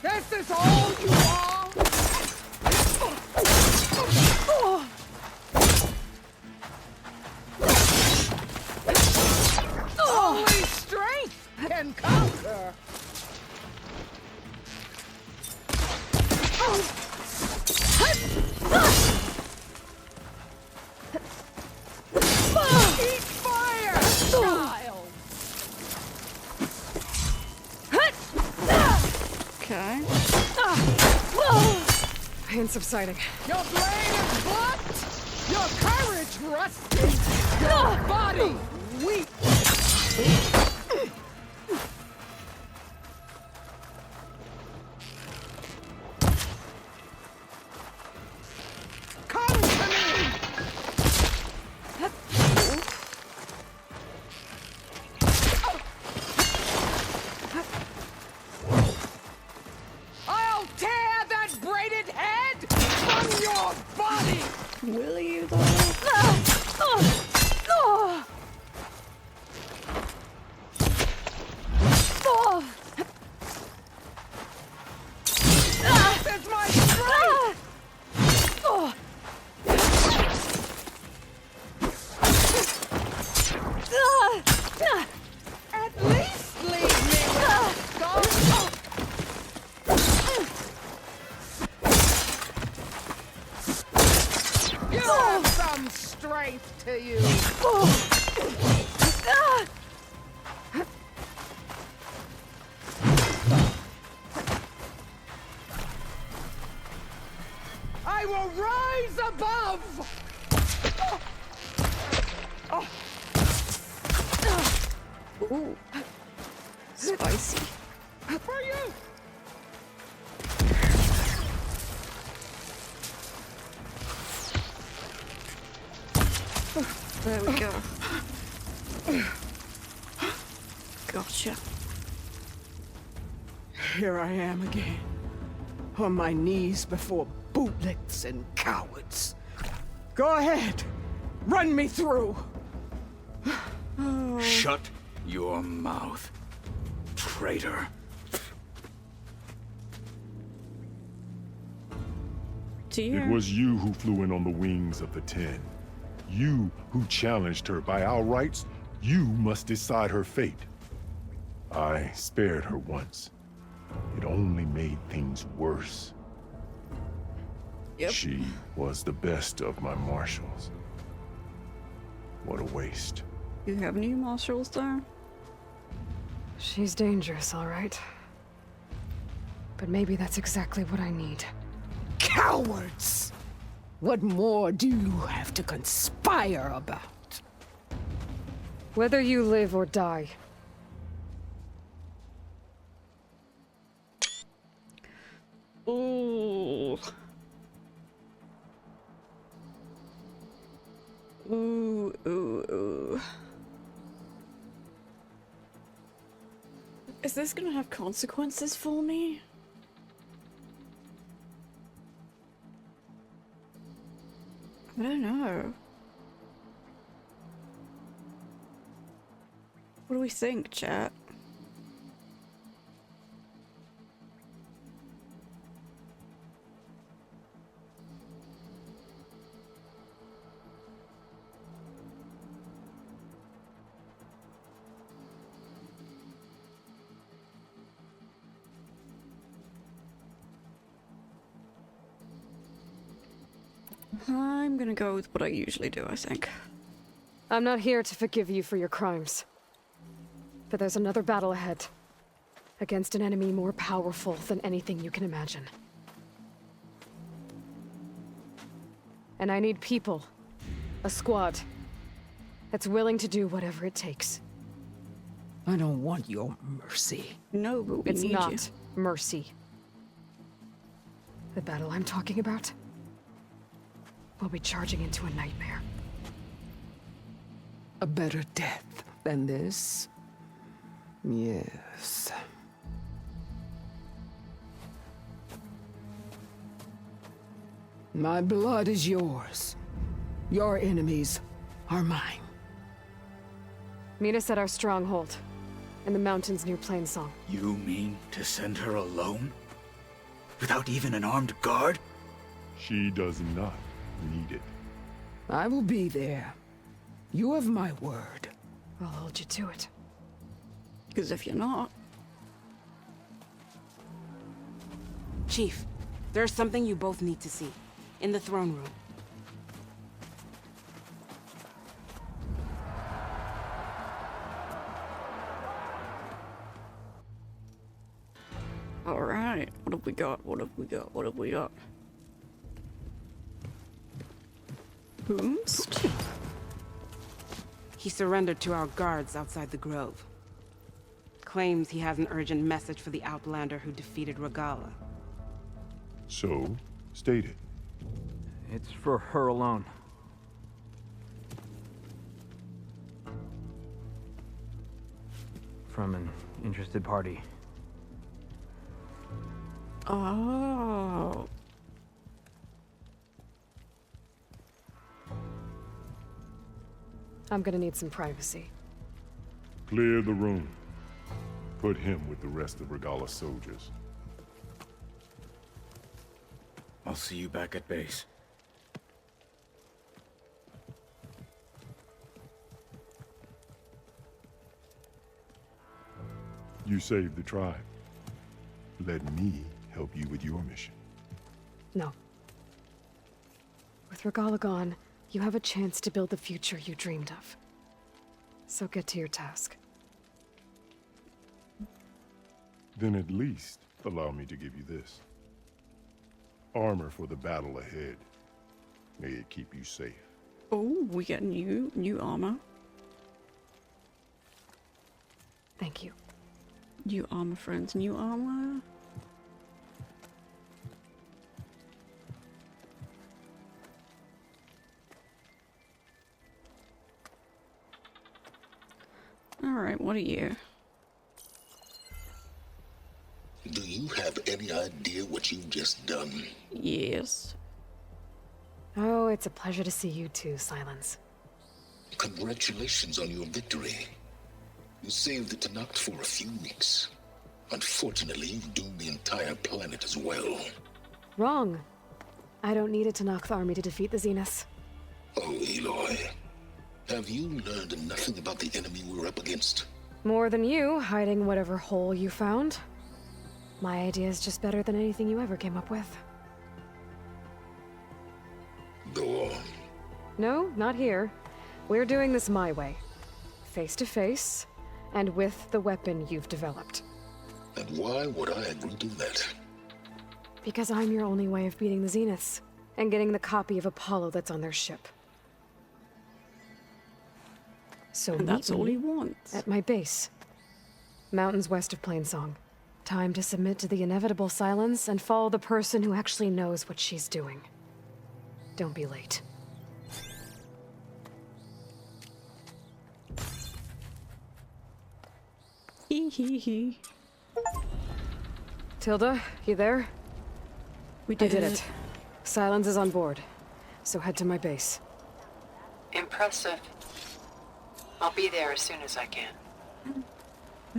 Speaker 12: This is all you are? Only strength can conquer. Eat fire, child!
Speaker 1: Okay.
Speaker 3: Pain subsiding.
Speaker 12: Your blade is blocked? Your courage rusted. Your body weak. Come to me! I'll tear that braided head from your body!
Speaker 1: Will you though?
Speaker 12: This is my strength! At least leave me with you have some strength to you. I will rise above.
Speaker 1: Ooh. Spicy.
Speaker 12: For you.
Speaker 1: There we go. Gotcha.
Speaker 12: Here I am again, on my knees before bootlicks and cowards. Go ahead, run me through.
Speaker 5: Shut your mouth, traitor.
Speaker 13: It was you who flew in on the wings of the 10. You who challenged her. By our rights, you must decide her fate. I spared her once. It only made things worse.
Speaker 1: Yep.
Speaker 13: She was the best of my marshals. What a waste.
Speaker 1: You have new marshals there?
Speaker 10: She's dangerous, all right. But maybe that's exactly what I need.
Speaker 12: Cowards! What more do you have to conspire about?
Speaker 10: Whether you live or die.
Speaker 1: Ooh. Ooh, ooh, ooh. Is this gonna have consequences for me? I don't know. What do we think, chat? I'm gonna go with what I usually do, I think.
Speaker 10: I'm not here to forgive you for your crimes. But there's another battle ahead. Against an enemy more powerful than anything you can imagine. And I need people. A squad. That's willing to do whatever it takes.
Speaker 12: I don't want your mercy.
Speaker 1: No, but we
Speaker 10: It's
Speaker 1: need
Speaker 10: not
Speaker 1: you.
Speaker 10: mercy. The battle I'm talking about will be charging into a nightmare.
Speaker 12: A better death than this? Yes. My blood is yours. Your enemies are mine.
Speaker 10: Meet us at our stronghold, in the mountains near Plainsong.
Speaker 5: You mean to send her alone? Without even an armed guard?
Speaker 13: She does not need it.
Speaker 12: I will be there. You have my word.
Speaker 10: I'll hold you to it.
Speaker 1: Because if you're not...
Speaker 4: Chief, there's something you both need to see. In the throne room.
Speaker 1: Alright, what have we got? What have we got? What have we got? Boost.
Speaker 14: He surrendered to our guards outside the grove. Claims he has an urgent message for the Outlander who defeated Regala.
Speaker 13: So, state it.
Speaker 11: It's for her alone. From an interested party.
Speaker 1: Oh.
Speaker 10: I'm gonna need some privacy.
Speaker 13: Clear the room. Put him with the rest of Regala's soldiers.
Speaker 5: I'll see you back at base.
Speaker 13: You saved the tribe. Let me help you with your mission.
Speaker 10: No. With Regala gone, you have a chance to build the future you dreamed of. So get to your task.
Speaker 13: Then at least allow me to give you this. Armor for the battle ahead. May it keep you safe.
Speaker 1: Oh, we get new armor.
Speaker 10: Thank you.
Speaker 1: New armor, friends. New armor. Alright, what are you?
Speaker 15: Do you have any idea what you've just done?
Speaker 1: Yes.
Speaker 10: Oh, it's a pleasure to see you too, Silence.
Speaker 15: Congratulations on your victory. You saved the Tenakth for a few weeks. Unfortunately, you've doomed the entire planet as well.
Speaker 10: Wrong. I don't need a Tenakth army to defeat the Zeniths.
Speaker 15: Oh, Aloy. Have you learned nothing about the enemy we're up against?
Speaker 10: More than you, hiding whatever hole you found. My idea is just better than anything you ever came up with.
Speaker 15: Go on.
Speaker 10: No, not here. We're doing this my way. Face to face, and with the weapon you've developed.
Speaker 15: And why would I agree to that?
Speaker 10: Because I'm your only way of beating the Zeniths, and getting the copy of Apollo that's on their ship. So
Speaker 1: And that's
Speaker 10: meet
Speaker 1: all
Speaker 10: me
Speaker 1: he wants.
Speaker 10: at my base. Mountains west of Plainsong. Time to submit to the inevitable silence and follow the person who actually knows what she's doing. Don't be late.
Speaker 1: Hee hee hee.
Speaker 10: Tilda, you there?
Speaker 1: We
Speaker 10: I
Speaker 1: did
Speaker 10: did it. Silence is on board, so head to my base.
Speaker 2: Impressive. I'll be there as soon as I can.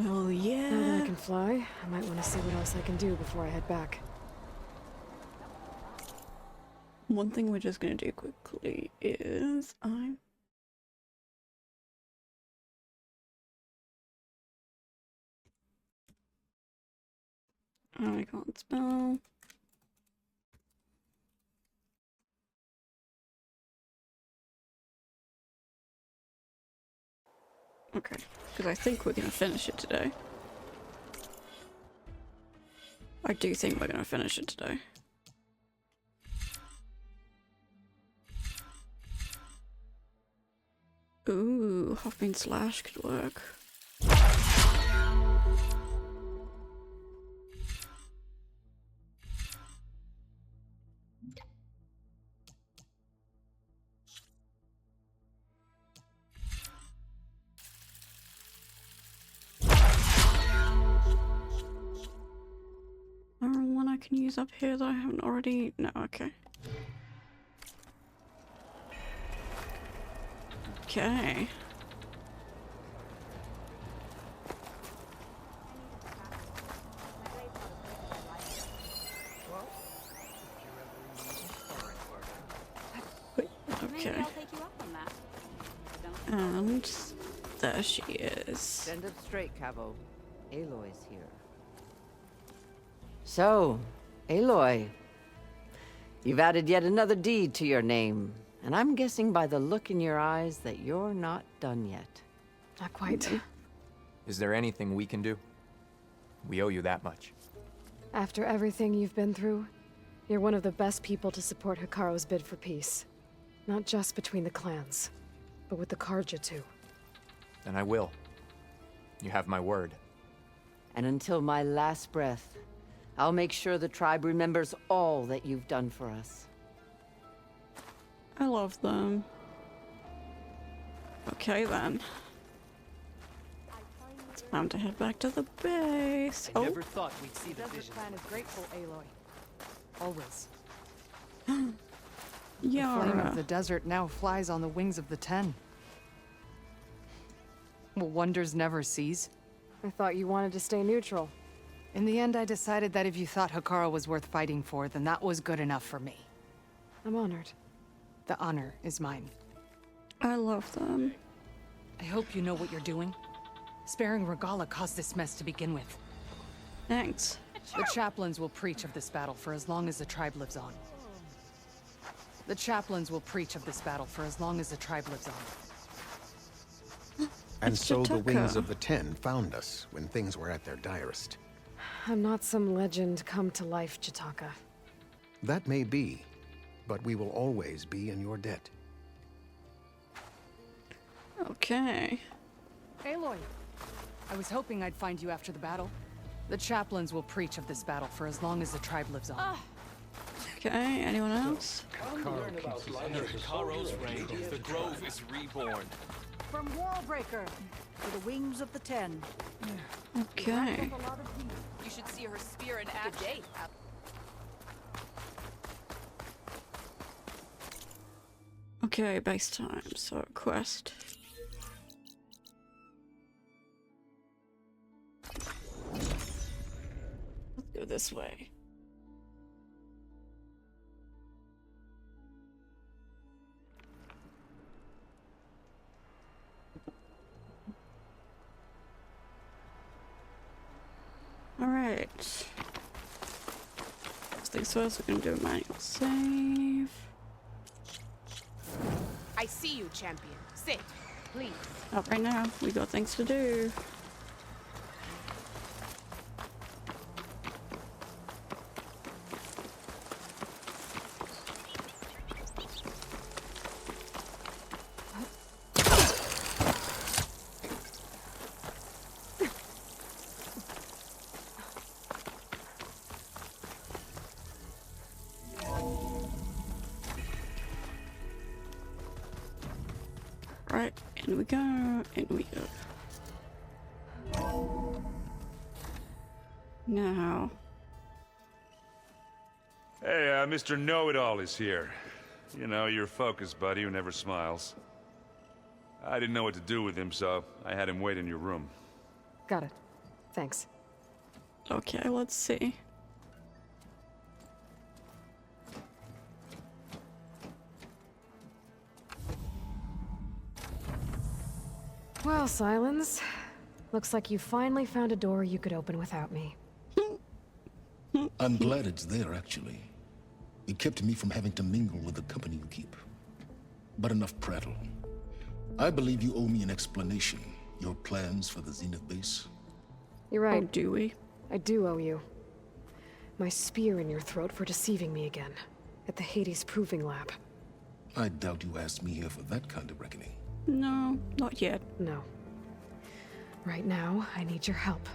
Speaker 1: Oh yeah.
Speaker 10: Now that I can fly, I might want to see what else I can do before I head back.
Speaker 1: One thing we're just gonna do quickly is I can't spell. Okay, because I think we're gonna finish it today. I do think we're gonna finish it today. Ooh, Hopping Slash could work. One I can use up here that I haven't already. No, okay. Okay. Okay. And there she is.
Speaker 16: Stand up straight, Cavo. Aloy's here. So, Aloy, you've added yet another deed to your name, and I'm guessing by the look in your eyes that you're not done yet.
Speaker 10: Not quite.
Speaker 17: Is there anything we can do? We owe you that much.
Speaker 10: After everything you've been through, you're one of the best people to support Hikaru's bid for peace. Not just between the clans, but with the Karja too.
Speaker 17: Then I will. You have my word.
Speaker 16: And until my last breath, I'll make sure the tribe remembers all that you've done for us.
Speaker 1: I love them. Okay then. It's time to head back to the base.
Speaker 11: I never thought we'd see the vision.
Speaker 3: Clan is grateful, Aloy. Always. The flame
Speaker 1: Yara.
Speaker 3: of the desert now flies on the wings of the Ten. Will wonders never cease? I thought you wanted to stay neutral. In the end, I decided that if you thought Hekara was worth fighting for, then that was good enough for me. I'm honored. The honor is mine.
Speaker 1: I love them.
Speaker 3: I hope you know what you're doing. Sparing Regalla caused this mess to begin with.
Speaker 1: Thanks.
Speaker 3: The chaplains will preach of this battle for as long as the tribe lives on. The chaplains will preach of this battle for as long as the tribe lives on.
Speaker 18: And so the Wings of the Ten found us when things were at their direst.
Speaker 10: I'm not some legend come to life, Jataka.
Speaker 18: That may be, but we will always be in your debt.
Speaker 1: Okay.
Speaker 3: Aloy, I was hoping I'd find you after the battle. The chaplains will preach of this battle for as long as the tribe lives on.
Speaker 1: Okay, anyone else?
Speaker 11: Hekaro's reign, the Grove is reborn.
Speaker 19: From Wallbreaker to the Wings of the Ten.
Speaker 1: Okay.
Speaker 20: You should see her spear in action.
Speaker 1: Okay, base time. So, quest. Let's go this way. Alright. First things first, we're gonna do a manual save.
Speaker 4: I see you, champion. Sit, please.
Speaker 1: Not right now. We got things to do. Right, in we go, in we go. Now.
Speaker 21: Hey, Mr. Know-It-All is here. You know, your focus buddy who never smiles. I didn't know what to do with him, so I had him wait in your room.
Speaker 10: Got it. Thanks.
Speaker 1: Okay, let's see.
Speaker 10: Well, Silence. Looks like you finally found a door you could open without me.
Speaker 15: I'm glad it's there, actually. It kept me from having to mingle with the company you keep. But enough prattle. I believe you owe me an explanation. Your plans for the Zenith base?
Speaker 10: You're right.
Speaker 1: Oh, do we?
Speaker 10: I do owe you. My spear in your throat for deceiving me again. At the Hades Proving Lab.
Speaker 15: I doubt you asked me here for that kind of reckoning.
Speaker 1: No, not yet.
Speaker 10: No. Right now, I need your help.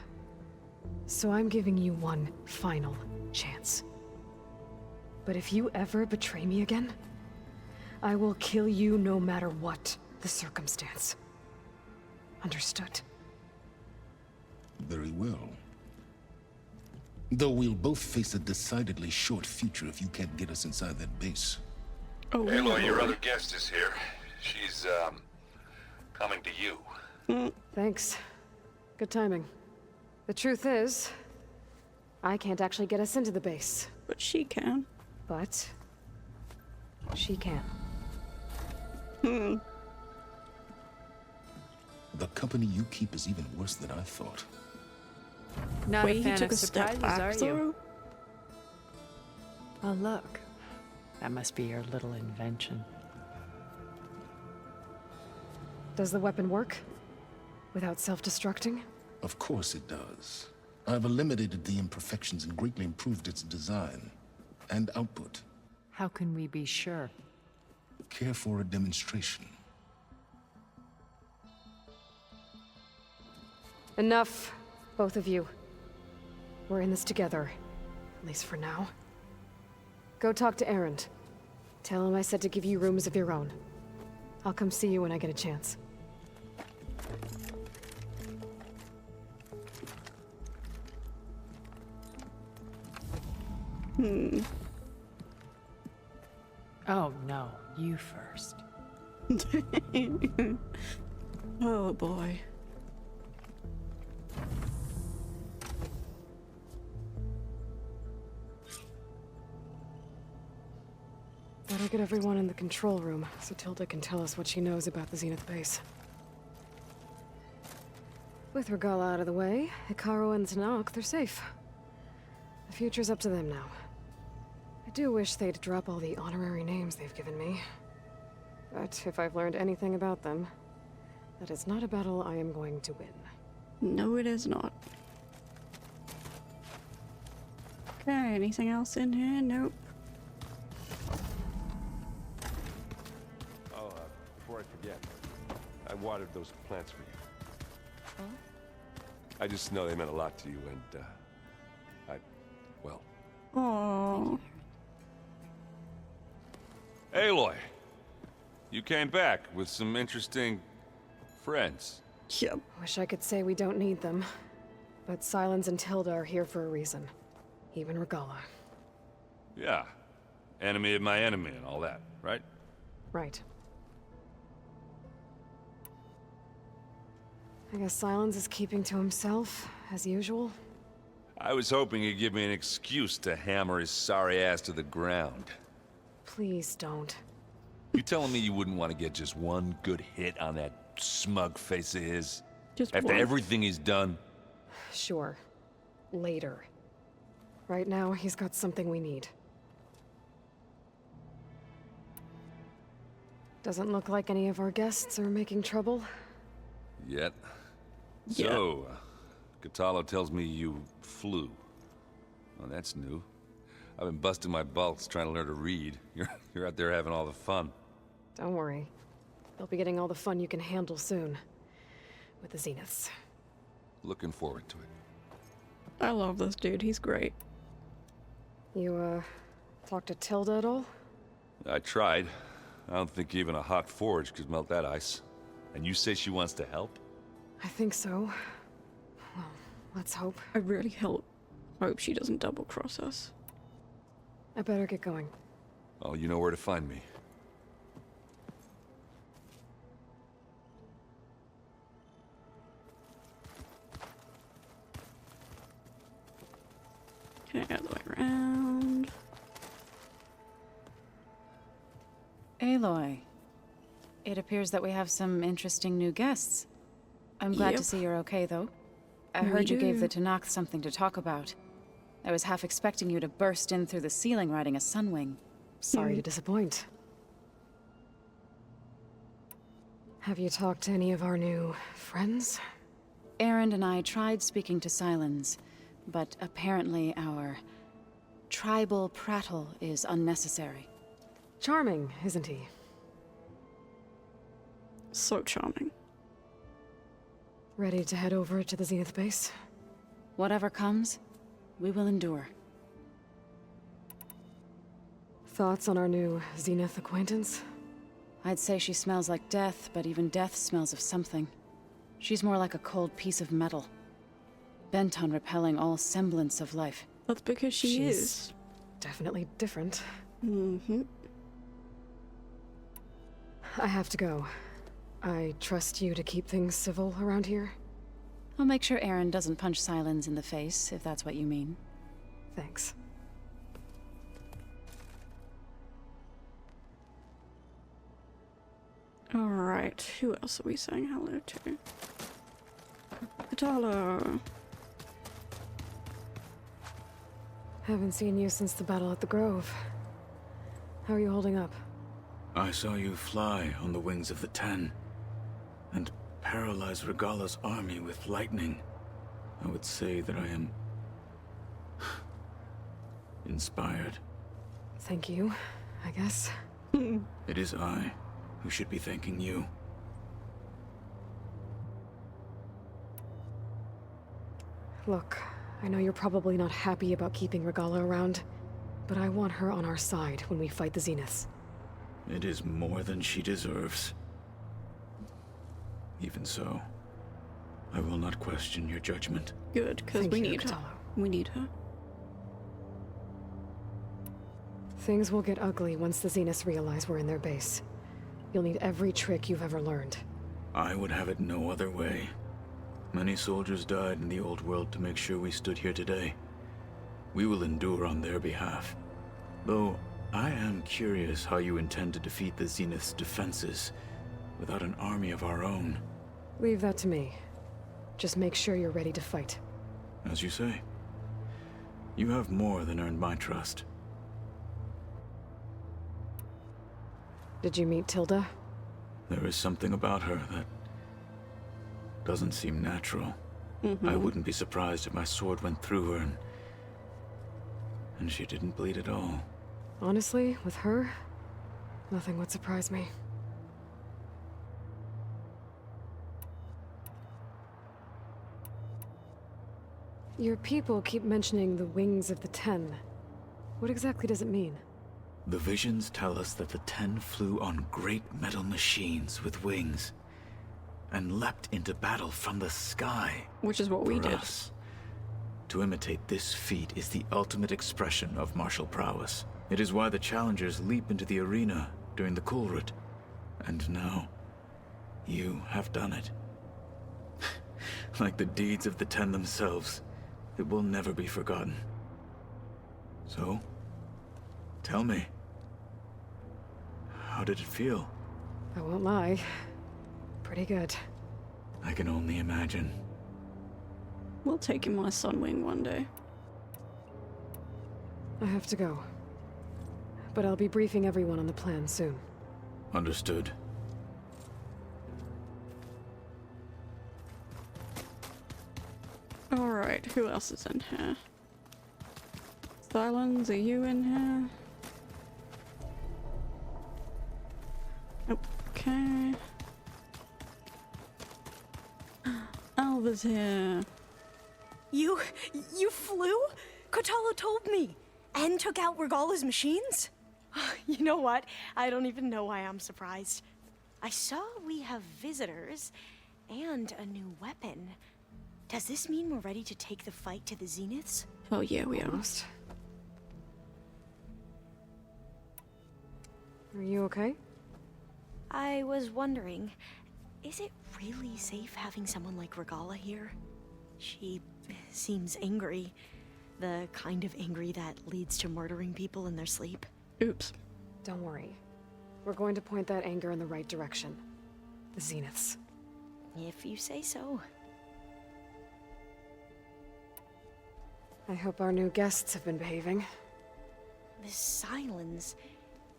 Speaker 10: So I'm giving you one final chance. But if you ever betray me again, I will kill you no matter what the circumstance. Understood?
Speaker 15: Very well. Though we'll both face a decidedly short future if you can't get us inside that base.
Speaker 1: Oh,
Speaker 6: Aloy, your other guest is here. She's, coming to you.
Speaker 10: Thanks. Good timing. The truth is, I can't actually get us into the base.
Speaker 1: But she can.
Speaker 10: But she can.
Speaker 15: The company you keep is even worse than I thought.
Speaker 3: Not
Speaker 1: Wait,
Speaker 3: a
Speaker 1: he
Speaker 3: fan
Speaker 1: took
Speaker 3: of
Speaker 1: a step
Speaker 3: surprises,
Speaker 1: back,
Speaker 3: are you?
Speaker 1: though?
Speaker 16: Oh, look. That must be your little invention.
Speaker 10: Does the weapon work? Without self-destructing?
Speaker 15: Of course it does. I've eliminated the imperfections and greatly improved its design and output.
Speaker 16: How can we be sure?
Speaker 15: would care for a demonstration.
Speaker 10: Enough, both of you. We're in this together, at least for now. Go talk to Erend. Tell him I said to give you rooms of your own. I'll come see you when I get a chance.
Speaker 4: Oh no, you first.
Speaker 1: Oh boy.
Speaker 10: Better get everyone in the control room so Tilda can tell us what she knows about the Zenith base. With Regala out of the way, Hikaru and Tanakh, they're safe. The future's up to them now. I do wish they'd drop all the honorary names they've given me. But if I've learned anything about them, that is not a battle I am going to win.
Speaker 1: No, it is not. Okay, anything else in here? Nope.
Speaker 9: Oh, before I forget, I watered those plants for you.
Speaker 1: Oh?
Speaker 9: I just know they meant a lot to you, and, well...
Speaker 1: Oh.
Speaker 6: Aloy, you came back with some interesting friends.
Speaker 1: Yep.
Speaker 10: Wish I could say we don't need them, but Silence and Tilda are here for a reason. Even Regala.
Speaker 6: Yeah. Enemy of my enemy and all that, right?
Speaker 10: Right. I guess Silence is keeping to himself, as usual.
Speaker 6: I was hoping he'd give me an excuse to hammer his sorry ass to the ground.
Speaker 10: Please don't.
Speaker 6: You telling me you wouldn't want to get just one good hit on that smug face of his?
Speaker 1: Just
Speaker 6: after
Speaker 1: one.
Speaker 6: everything he's done?
Speaker 10: Sure. Later. Right now, he's got something we need. Doesn't look like any of our guests are making trouble.
Speaker 6: Yet.
Speaker 1: Yeah.
Speaker 6: So, Katalo tells me you flew. Well, that's new. I've been busting my balls trying to learn to read. You're out there having all the fun.
Speaker 10: Don't worry. You'll be getting all the fun you can handle soon. With the Zeniths.
Speaker 6: Looking forward to it.
Speaker 1: I love this dude, he's great.
Speaker 10: You, talked to Tilda at all?
Speaker 6: I tried. I don't think even a hot forge could melt that ice. And you say she wants to help?
Speaker 10: I think so. Well, let's hope.
Speaker 1: I really hope she doesn't double-cross us.
Speaker 10: I better get going.
Speaker 6: Oh, you know where to find me.
Speaker 1: Okay, all the way around.
Speaker 7: Aloy, it appears that we have some interesting new guests. I'm glad
Speaker 1: Yep.
Speaker 7: to see you're okay, though. I
Speaker 1: Me
Speaker 7: heard you gave the
Speaker 1: too.
Speaker 7: Tanakh something to talk about. I was half expecting you to burst in through the ceiling riding a sunwing.
Speaker 10: Sorry to disappoint. Have you talked to any of our new friends?
Speaker 7: Erend and I tried speaking to Silence, but apparently our tribal prattle is unnecessary.
Speaker 10: Charming, isn't he?
Speaker 1: So charming.
Speaker 10: Ready to head over to the Zenith base?
Speaker 7: Whatever comes, we will endure.
Speaker 10: Thoughts on our new Zenith acquaintance?
Speaker 7: I'd say she smells like death, but even death smells of something. She's more like a cold piece of metal. Bent on repelling all semblance of life.
Speaker 1: That's because she's
Speaker 10: She's definitely different.
Speaker 1: Mm-hmm.
Speaker 10: I have to go. I trust you to keep things civil around here?
Speaker 7: I'll make sure Erend doesn't punch Silence in the face, if that's what you mean.
Speaker 10: Thanks.
Speaker 1: Alright, who else are we saying hello to? Katalo.
Speaker 10: Haven't seen you since the battle at the Grove. How are you holding up?
Speaker 5: I saw you fly on the wings of the Ten, and paralyze Regala's army with lightning. I would say that I am inspired.
Speaker 10: Thank you, I guess.
Speaker 5: It is I who should be thanking you.
Speaker 10: Look, I know you're probably not happy about keeping Regala around, but I want her on our side when we fight the Zeniths.
Speaker 5: It is more than she deserves. Even so, I will not question your judgment.
Speaker 1: Good, because we need her. We need her.
Speaker 10: Things will get ugly once the Zeniths realize we're in their base. You'll need every trick you've ever learned.
Speaker 5: I would have it no other way. Many soldiers died in the old world to make sure we stood here today. We will endure on their behalf. Though, I am curious how you intend to defeat the Zenith's defenses without an army of our own.
Speaker 10: Leave that to me. Just make sure you're ready to fight.
Speaker 5: As you say. You have more than earned my trust.
Speaker 10: Did you meet Tilda?
Speaker 5: There is something about her that doesn't seem natural. I wouldn't be surprised if my sword went through her and she didn't bleed at all.
Speaker 10: Honestly, with her, nothing would surprise me. Your people keep mentioning the wings of the Ten. What exactly does it mean?
Speaker 5: The visions tell us that the Ten flew on great metal machines with wings and leapt into battle from the sky.
Speaker 1: Which is what we did.
Speaker 5: Us, to imitate this feat is the ultimate expression of martial prowess. It is why the challengers leap into the arena during the Kulrut. And now, you have done it. Like the deeds of the Ten themselves, it will never be forgotten. So, tell me, how did it feel?
Speaker 10: I won't lie. Pretty good.
Speaker 5: I can only imagine.
Speaker 1: We'll take him on a Sunwing one day.
Speaker 10: I have to go. But I'll be briefing everyone on the plan soon.
Speaker 5: Understood.
Speaker 1: Alright, who else is in here? Silence, are you in here? Okay. Alva's here.
Speaker 8: You flew? Kotalo told me. And took out Regala's machines? You know what? I don't even know why I'm surprised. I saw we have visitors and a new weapon. Does this mean we're ready to take the fight to the Zeniths?
Speaker 1: Oh yeah, we are.
Speaker 10: Are you okay?
Speaker 8: I was wondering, is it really safe having someone like Regala here? She seems angry. The kind of angry that leads to murdering people in their sleep.
Speaker 1: Oops.
Speaker 10: Don't worry. We're going to point that anger in the right direction. The Zeniths.
Speaker 8: If you say so.
Speaker 10: I hope our new guests have been behaving.
Speaker 8: This Silence,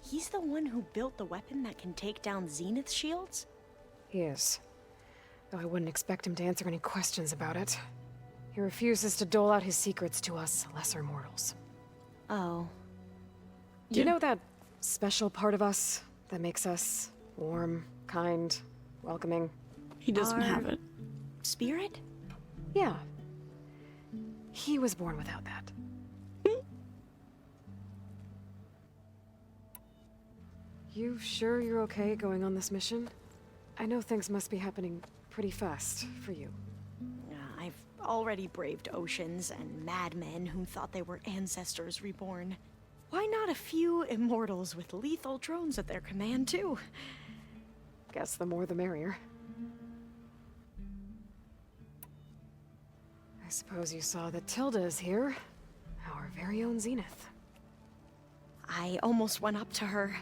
Speaker 8: he's the one who built the weapon that can take down Zenith shields?
Speaker 10: He is. Though I wouldn't expect him to answer any questions about it. He refuses to dole out his secrets to us lesser mortals.
Speaker 8: Oh.
Speaker 10: Do you know that special part of us that makes us warm, kind, welcoming?
Speaker 1: He doesn't have it.
Speaker 8: Spirit?
Speaker 10: Yeah. He was born without that. You sure you're okay going on this mission? I know things must be happening pretty fast for you.
Speaker 8: I've already braved oceans and madmen who thought they were ancestors reborn. Why not a few immortals with lethal drones at their command, too?
Speaker 10: Guess the more the merrier. I suppose you saw that Tilda is here. Our very own Zenith.
Speaker 8: I almost went up to her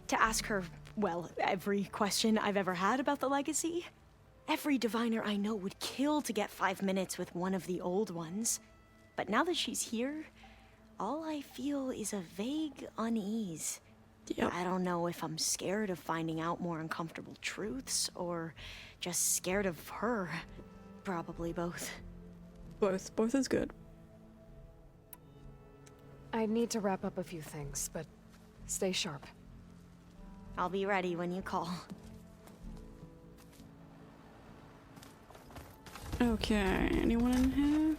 Speaker 8: to ask her, well, every question I've ever had about the legacy. Every diviner I know would kill to get 5 minutes with one of the old ones. But now that she's here, all I feel is a vague unease.
Speaker 1: Yep.
Speaker 8: I don't know if I'm scared of finding out more uncomfortable truths, or just scared of her. Probably both.
Speaker 1: Both is good.
Speaker 10: I need to wrap up a few things, but stay sharp.
Speaker 8: I'll be ready when you call.
Speaker 1: Okay, anyone in here?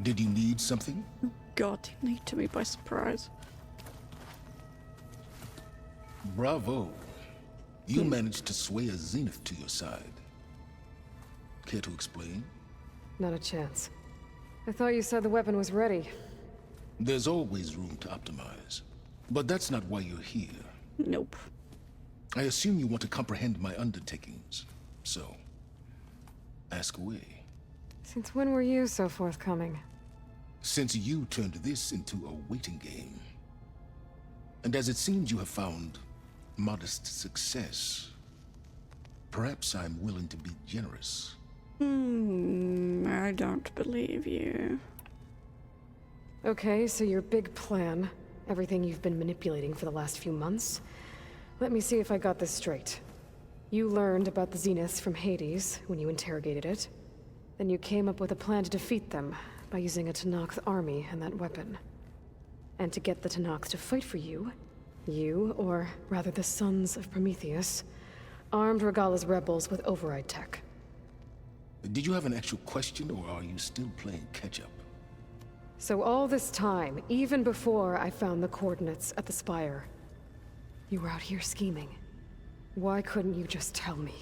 Speaker 15: Did you need something?
Speaker 1: God, he took me by surprise.
Speaker 15: Bravo. You managed to sway a Zenith to your side. Care to explain?
Speaker 10: Not a chance. I thought you said the weapon was ready.
Speaker 15: There's always room to optimize. But that's not why you're here.
Speaker 1: Nope.
Speaker 15: I assume you want to comprehend my undertakings. So, ask away.
Speaker 10: Since when were you so forthcoming?
Speaker 15: Since you turned this into a waiting game. And as it seems you have found modest success, perhaps I'm willing to be generous.
Speaker 1: I don't believe you.
Speaker 10: Okay, so your big plan, everything you've been manipulating for the last few months. Let me see if I got this straight. You learned about the Zeniths from Hades when you interrogated it. Then you came up with a plan to defeat them by using a Tenakth army and that weapon. And to get the Tenakth to fight for you, or rather the Sons of Prometheus, armed Regalla's rebels with override tech.
Speaker 15: Did you have an actual question, or are you still playing catch-up?
Speaker 10: So all this time, even before I found the coordinates at the Spire, you were out here scheming. Why couldn't you just tell me?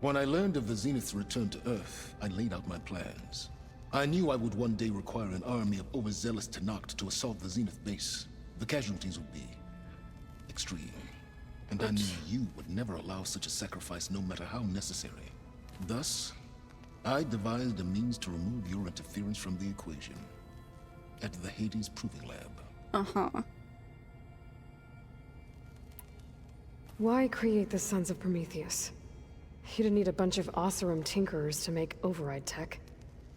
Speaker 15: When I learned of the Zenith's return to Earth, I laid out my plans. I knew I would one day require an army of overzealous Tenakth to assault the Zenith base. The casualties would be extreme. And I knew you would never allow such a sacrifice, no matter how necessary. Thus, I devised a means to remove your interference from the equation. At the Hades Proving Lab.
Speaker 1: Uh-huh.
Speaker 10: Why create the Sons of Prometheus? You didn't need a bunch of Oseram tinkerers to make override tech.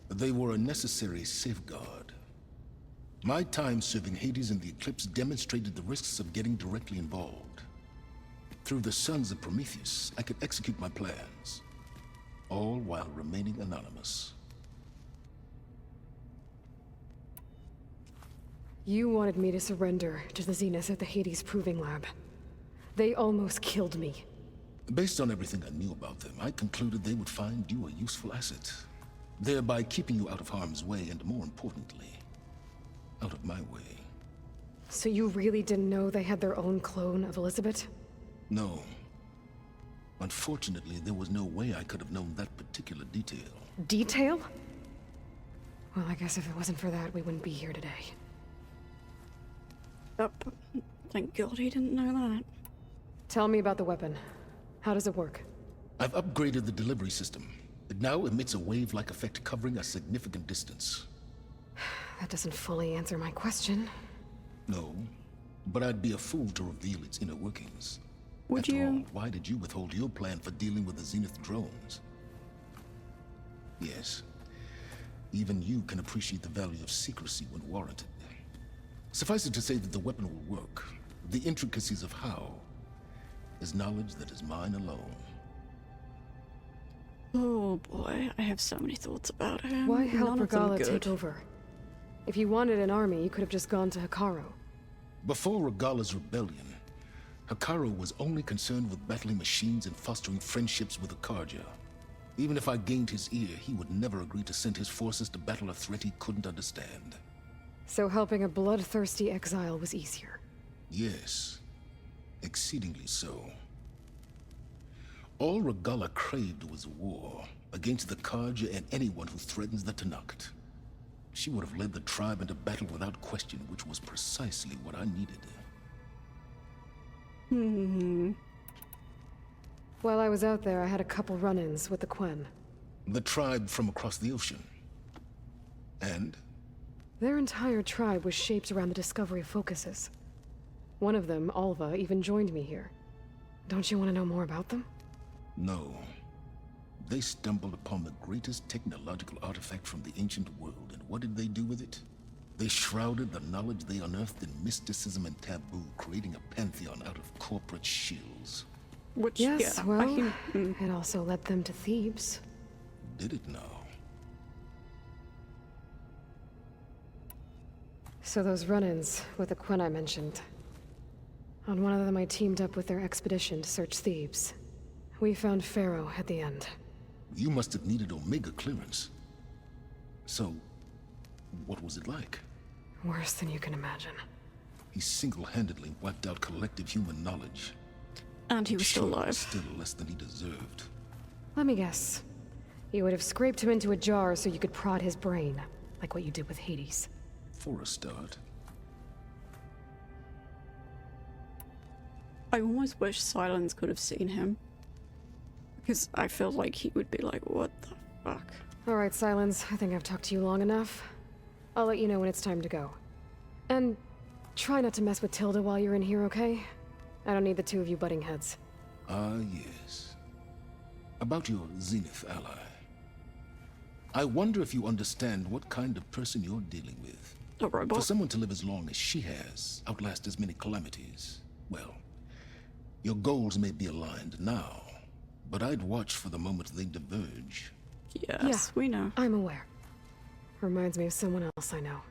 Speaker 15: They were a necessary safeguard. My time serving Hades in the Eclipse demonstrated the risks of getting directly involved. Through the Sons of Prometheus, I could execute my plans, all while remaining anonymous.
Speaker 10: You wanted me to surrender to the Zeniths at the Hades Proving Lab. They almost killed me.
Speaker 15: Based on everything I knew about them, I concluded they would find you a useful asset, thereby keeping you out of harm's way and, more importantly, out of my way.
Speaker 10: So you really didn't know they had their own clone of Elizabeth?
Speaker 15: No. Unfortunately, there was no way I could have known that particular detail.
Speaker 10: Detail? Well, I guess if it wasn't for that, we wouldn't be here today.
Speaker 1: Yep. Thank God he didn't know that.
Speaker 10: Tell me about the weapon. How does it work?
Speaker 15: I've upgraded the delivery system. It now emits a wave-like effect covering a significant distance.
Speaker 10: That doesn't fully answer my question.
Speaker 15: No, but I'd be a fool to reveal its inner workings.
Speaker 1: Would
Speaker 15: After
Speaker 1: you?
Speaker 15: all, why did you withhold your plan for dealing with the Zenith drones? Yes. Even you can appreciate the value of secrecy when warranted. Suffice it to say that the weapon will work. The intricacies of how is knowledge that is mine alone.
Speaker 1: Oh boy, I have so many thoughts about him.
Speaker 10: Why help
Speaker 1: None of them
Speaker 10: Regalla
Speaker 1: good.
Speaker 10: take over? If you wanted an army, you could have just gone to Hekarro.
Speaker 15: Before Regalla's rebellion, Hekarro was only concerned with battling machines and fostering friendships with the Karja. Even if I gained his ear, he would never agree to send his forces to battle a threat he couldn't understand.
Speaker 10: So helping a bloodthirsty exile was easier.
Speaker 15: Yes, exceedingly so. All Regalla craved was war against the Karja and anyone who threatens the Tenakth. She would have led the tribe into battle without question, which was precisely what I needed.
Speaker 10: While I was out there, I had a couple run-ins with the Quen.
Speaker 15: The tribe from across the ocean. And?
Speaker 10: Their entire tribe was shaped around the discovery of focuses. One of them, Alva, even joined me here. Don't you want to know more about them?
Speaker 15: No. They stumbled upon the greatest technological artifact from the ancient world, and what did they do with it? They shrouded the knowledge they unearthed in mysticism and taboo, creating a pantheon out of corporate shills.
Speaker 1: Which,
Speaker 10: yes,
Speaker 1: yeah,
Speaker 10: well, it also led them to Thebes.
Speaker 15: Did it now?
Speaker 10: So those run-ins with the Quen I mentioned. On one of them I teamed up with their expedition to search Thebes. We found Pharaoh at the end.
Speaker 15: You must have needed Omega clearance. So, what was it like?
Speaker 10: Worse than you can imagine.
Speaker 15: He single-handedly wiped out collective human knowledge.
Speaker 1: And he was still
Speaker 15: Sure,
Speaker 1: alive.
Speaker 15: Still less than he deserved.
Speaker 10: Let me guess. You would have scraped him into a jar so you could prod his brain, like what you did with Hades.
Speaker 15: For a start.
Speaker 1: I almost wish Silence could have seen him. Because I feel like he would be like, what the fuck?
Speaker 10: Alright, Silence, I think I've talked to you long enough. I'll let you know when it's time to go. And try not to mess with Tilda while you're in here, okay? I don't need the two of you butting heads.
Speaker 15: Ah, yes. About your Zenith ally. I wonder if you understand what kind of person you're dealing with.
Speaker 1: A robot?
Speaker 15: For someone to live as long as she has, outlast as many calamities, well, your goals may be aligned now, but I'd watch for the moment they diverge.
Speaker 1: Yes, we know.
Speaker 10: I'm aware. Reminds me of someone else I know.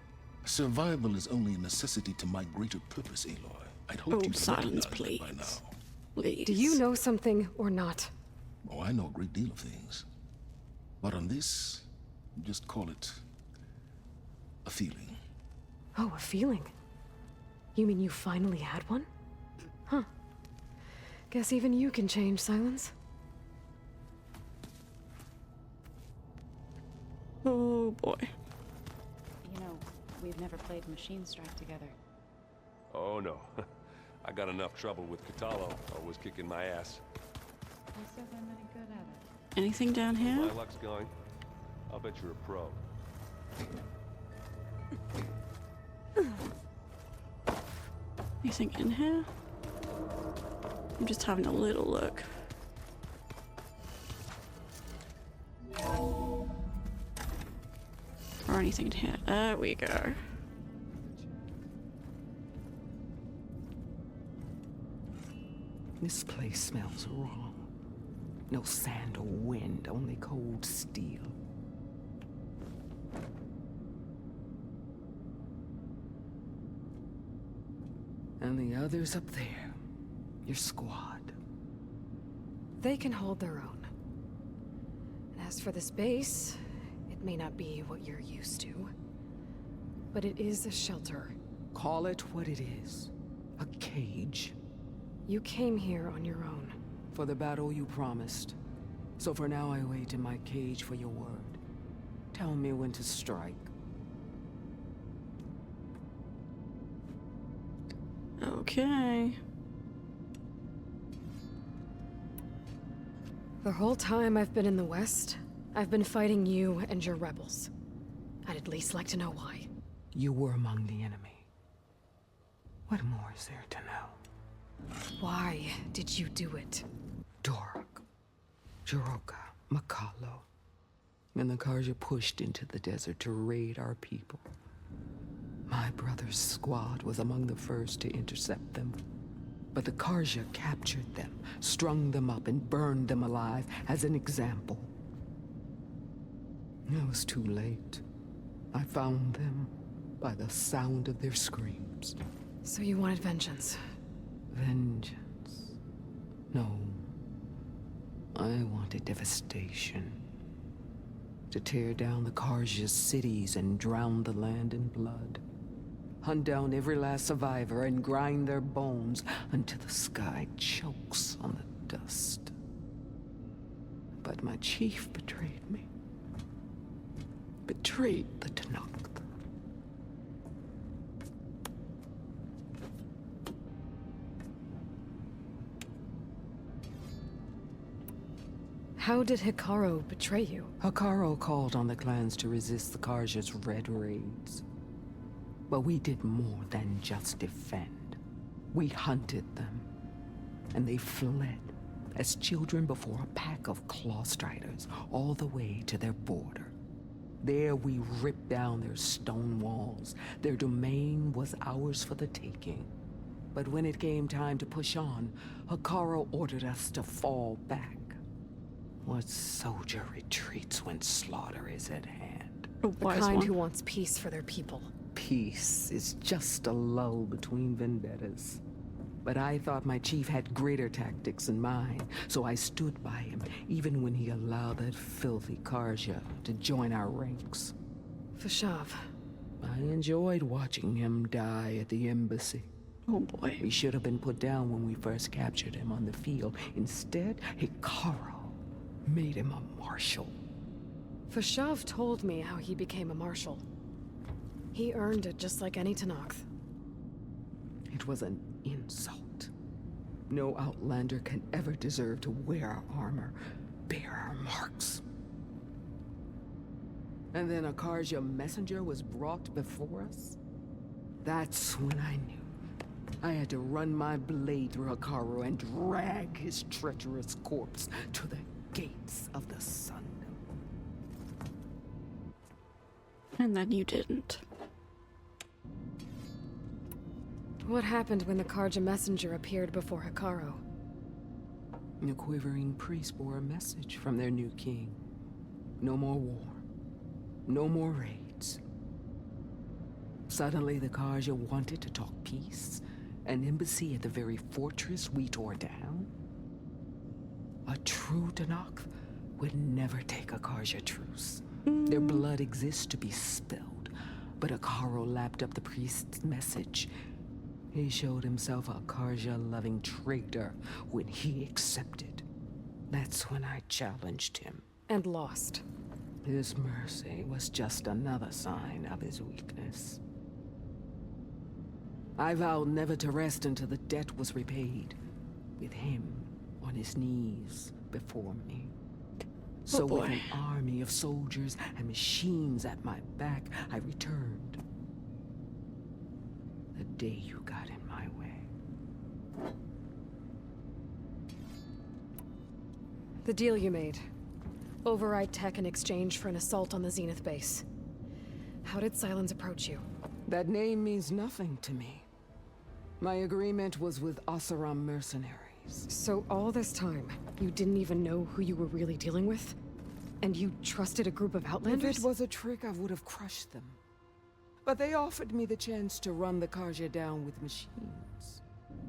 Speaker 15: Survival is only a necessity to my greater purpose, Aloy. I'd hope you'd
Speaker 1: Silence,
Speaker 15: recognize that by now.
Speaker 1: Please.
Speaker 10: Do you know something or not?
Speaker 15: Oh, I know a great deal of things. But on this, just call it a feeling.
Speaker 10: Oh, a feeling? You mean you finally had one? Huh. Guess even you can change, Silence.
Speaker 1: Oh boy.
Speaker 7: You know, we've never played Machine Strike together.
Speaker 9: Oh no. I got enough trouble with Catalo, always kicking my ass.
Speaker 7: Who says I'm any good at it?
Speaker 1: Anything down here?
Speaker 9: My luck's going. I'll bet you're a pro.
Speaker 1: Anything in here? I'm just having a little look. Or anything in here. There we go.
Speaker 12: This place smells wrong. No sand or wind, only cold steel. And the others up there, your squad.
Speaker 10: They can hold their own. And as for this base, it may not be what you're used to, but it is a shelter.
Speaker 12: Call it what it is. A cage.
Speaker 10: You came here on your own.
Speaker 12: For the battle you promised. So for now I wait in my cage for your word. Tell me when to strike.
Speaker 1: Okay.
Speaker 10: The whole time I've been in the West, I've been fighting you and your rebels. I'd at least like to know why.
Speaker 12: You were among the enemy. What more is there to know?
Speaker 10: Why did you do it?
Speaker 12: Dork, Jiroka, Makalo, and the Karja pushed into the desert to raid our people. My brother's squad was among the first to intercept them. But the Karja captured them, strung them up, and burned them alive as an example. It was too late. I found them by the sound of their screams.
Speaker 10: So you wanted vengeance?
Speaker 12: Vengeance? No. I wanted devastation. To tear down the Karja's cities and drown the land in blood. Hunt down every last survivor and grind their bones until the sky chokes on the dust. But my chief betrayed me. Betrayed the Tenakth.
Speaker 10: How did Hikaru betray you?
Speaker 12: Hikaru called on the clans to resist the Karja's red raids. But we did more than just defend. We hunted them, and they fled as children before a pack of claw striders all the way to their border. There we ripped down their stone walls. Their domain was ours for the taking. But when it came time to push on, Hikaru ordered us to fall back. What soldier retreats when slaughter is at hand?
Speaker 10: The kind who wants peace for their people.
Speaker 12: Peace is just a lull between vendettas. But I thought my chief had greater tactics in mind, so I stood by him, even when he allowed that filthy Karja to join our ranks.
Speaker 10: Fashav.
Speaker 12: I enjoyed watching him die at the embassy.
Speaker 1: Oh boy.
Speaker 12: He should have been put down when we first captured him on the field. Instead, Hikaru made him a marshal.
Speaker 10: Fashav told me how he became a marshal. He earned it just like any Tenakth.
Speaker 12: It was an insult. No Outlander can ever deserve to wear our armor, bear our marks. And then a Karja messenger was brought before us? That's when I knew. I had to run my blade through Hikaru and drag his treacherous corpse to the gates of the sun.
Speaker 1: And then you didn't.
Speaker 10: What happened when the Karja messenger appeared before Hikaru?
Speaker 12: The quivering priest bore a message from their new king. No more war. No more raids. Suddenly the Karja wanted to talk peace. An embassy at the very fortress we tore down? A true Tenakth would never take a Karja truce. Their blood exists to be spilled. But Hikaru lapped up the priest's message. He showed himself a Karja-loving traitor when he accepted. That's when I challenged him.
Speaker 10: And lost.
Speaker 12: His mercy was just another sign of his weakness. I vowed never to rest until the debt was repaid, with him on his knees before me. So with an army of soldiers and machines at my back, I returned. The day you got in my way.
Speaker 10: The deal you made. Override tech in exchange for an assault on the Zenith base. How did Silence approach you?
Speaker 12: That name means nothing to me. My agreement was with Oseram mercenaries.
Speaker 10: So all this time, you didn't even know who you were really dealing with? And you trusted a group of Outlanders?
Speaker 12: If it was a trick, I would have crushed them. But they offered me the chance to run the Karja down with machines.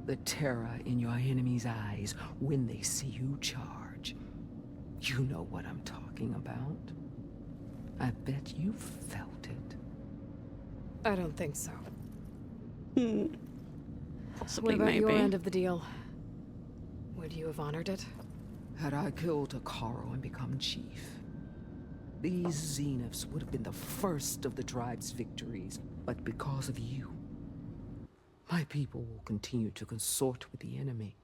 Speaker 12: The terror in your enemy's eyes when they see you charge. You know what I'm talking about. I bet you felt it.
Speaker 10: I don't think so.
Speaker 1: Possibly,
Speaker 10: what about
Speaker 1: maybe.
Speaker 10: your end of the deal? Would you have honored it?
Speaker 12: Had I killed Hikaru and become chief, these Zeniths would have been the first of the tribe's victories. But because of you, my people will continue to consort with the enemy.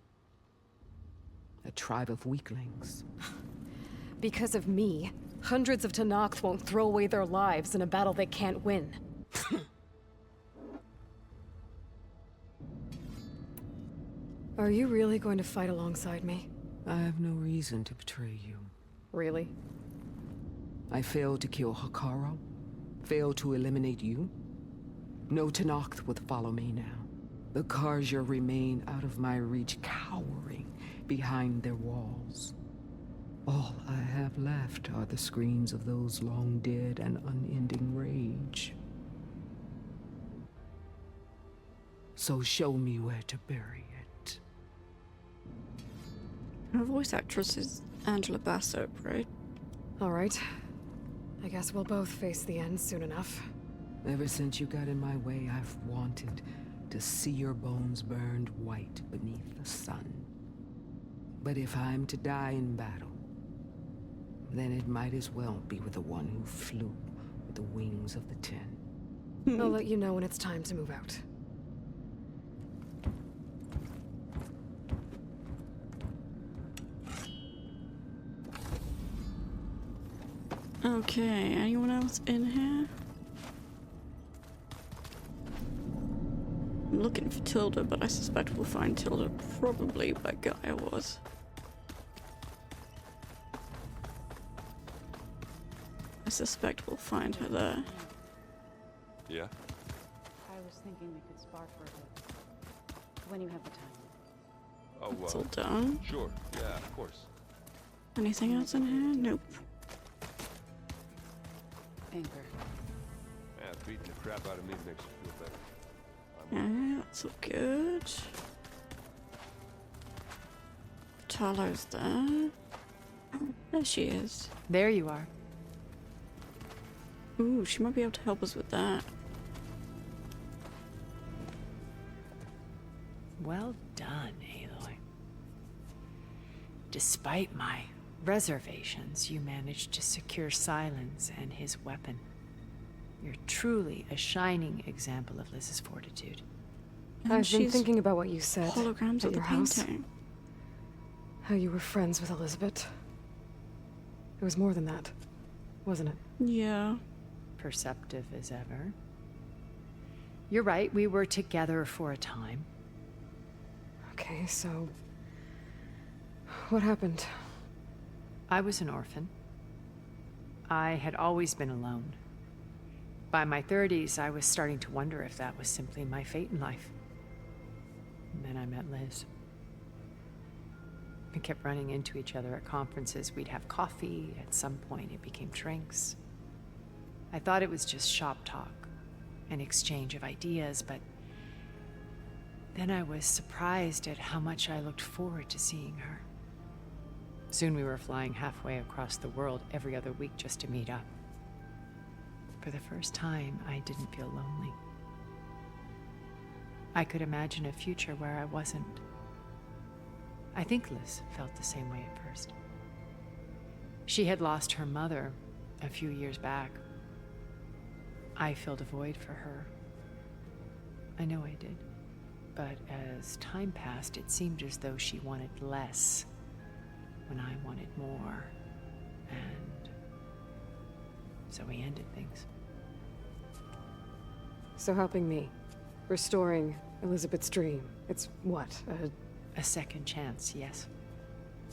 Speaker 12: A tribe of weaklings.
Speaker 10: Because of me, hundreds of Tenakth won't throw away their lives in a battle they can't win. Are you really going to fight alongside me?
Speaker 12: I have no reason to betray you.
Speaker 10: Really?
Speaker 12: I failed to kill Hikaru, failed to eliminate you. No Tenakth would follow me now. The Karja remain out of my reach, cowering behind their walls. All I have left are the screams of those long dead and unending rage. So show me where to bury it.
Speaker 1: Her voice actress is Angela Bassett, right?
Speaker 10: All right. I guess we'll both face the end soon enough.
Speaker 12: Ever since you got in my way, I've wanted to see your bones burned white beneath the sun. But if I'm to die in battle, then it might as well be with the one who flew with the wings of the 10.
Speaker 10: I'll let you know when it's time to move out.
Speaker 1: Okay, anyone else in here? I'm looking for Tilda, but I suspect we'll find Tilda probably where Gaia was. I suspect we'll find her there.
Speaker 9: Yeah?
Speaker 14: I was thinking we could spar for a bit. When you have the time.
Speaker 9: Oh,
Speaker 1: It's all done.
Speaker 9: Sure, yeah, of course.
Speaker 1: Anything else in here? Nope.
Speaker 14: Anchor.
Speaker 9: Yeah, beating the crap out of me makes you feel better.
Speaker 1: Yeah, that's all good. Talo's there. Oh, there she is.
Speaker 3: There you are.
Speaker 1: Ooh, she might be able to help us with that.
Speaker 2: Well done, Aloy. Despite my reservations, you managed to secure Silence and his weapon. You're truly a shining example of Liz's fortitude.
Speaker 10: I've been thinking about what you said
Speaker 1: holograms
Speaker 10: at
Speaker 1: of the
Speaker 10: your house.
Speaker 1: painting.
Speaker 10: How you were friends with Elizabeth. It was more than that, wasn't it?
Speaker 1: Yeah.
Speaker 2: Perceptive as ever. You're right, we were together for a time.
Speaker 10: Okay, so... what happened?
Speaker 2: I was an orphan. I had always been alone. By my 30s, I was starting to wonder if that was simply my fate in life. And then I met Liz. We kept running into each other at conferences. We'd have coffee. At some point, it became drinks. I thought it was just shop talk, an exchange of ideas, but then I was surprised at how much I looked forward to seeing her. Soon we were flying halfway across the world every other week just to meet up. For the first time, I didn't feel lonely. I could imagine a future where I wasn't. I think Liz felt the same way at first. She had lost her mother a few years back. I filled a void for her. I know I did. But as time passed, it seemed as though she wanted less when I wanted more. And so we ended things.
Speaker 10: So helping me, restoring Elizabeth's dream, it's what,
Speaker 2: a second chance, yes.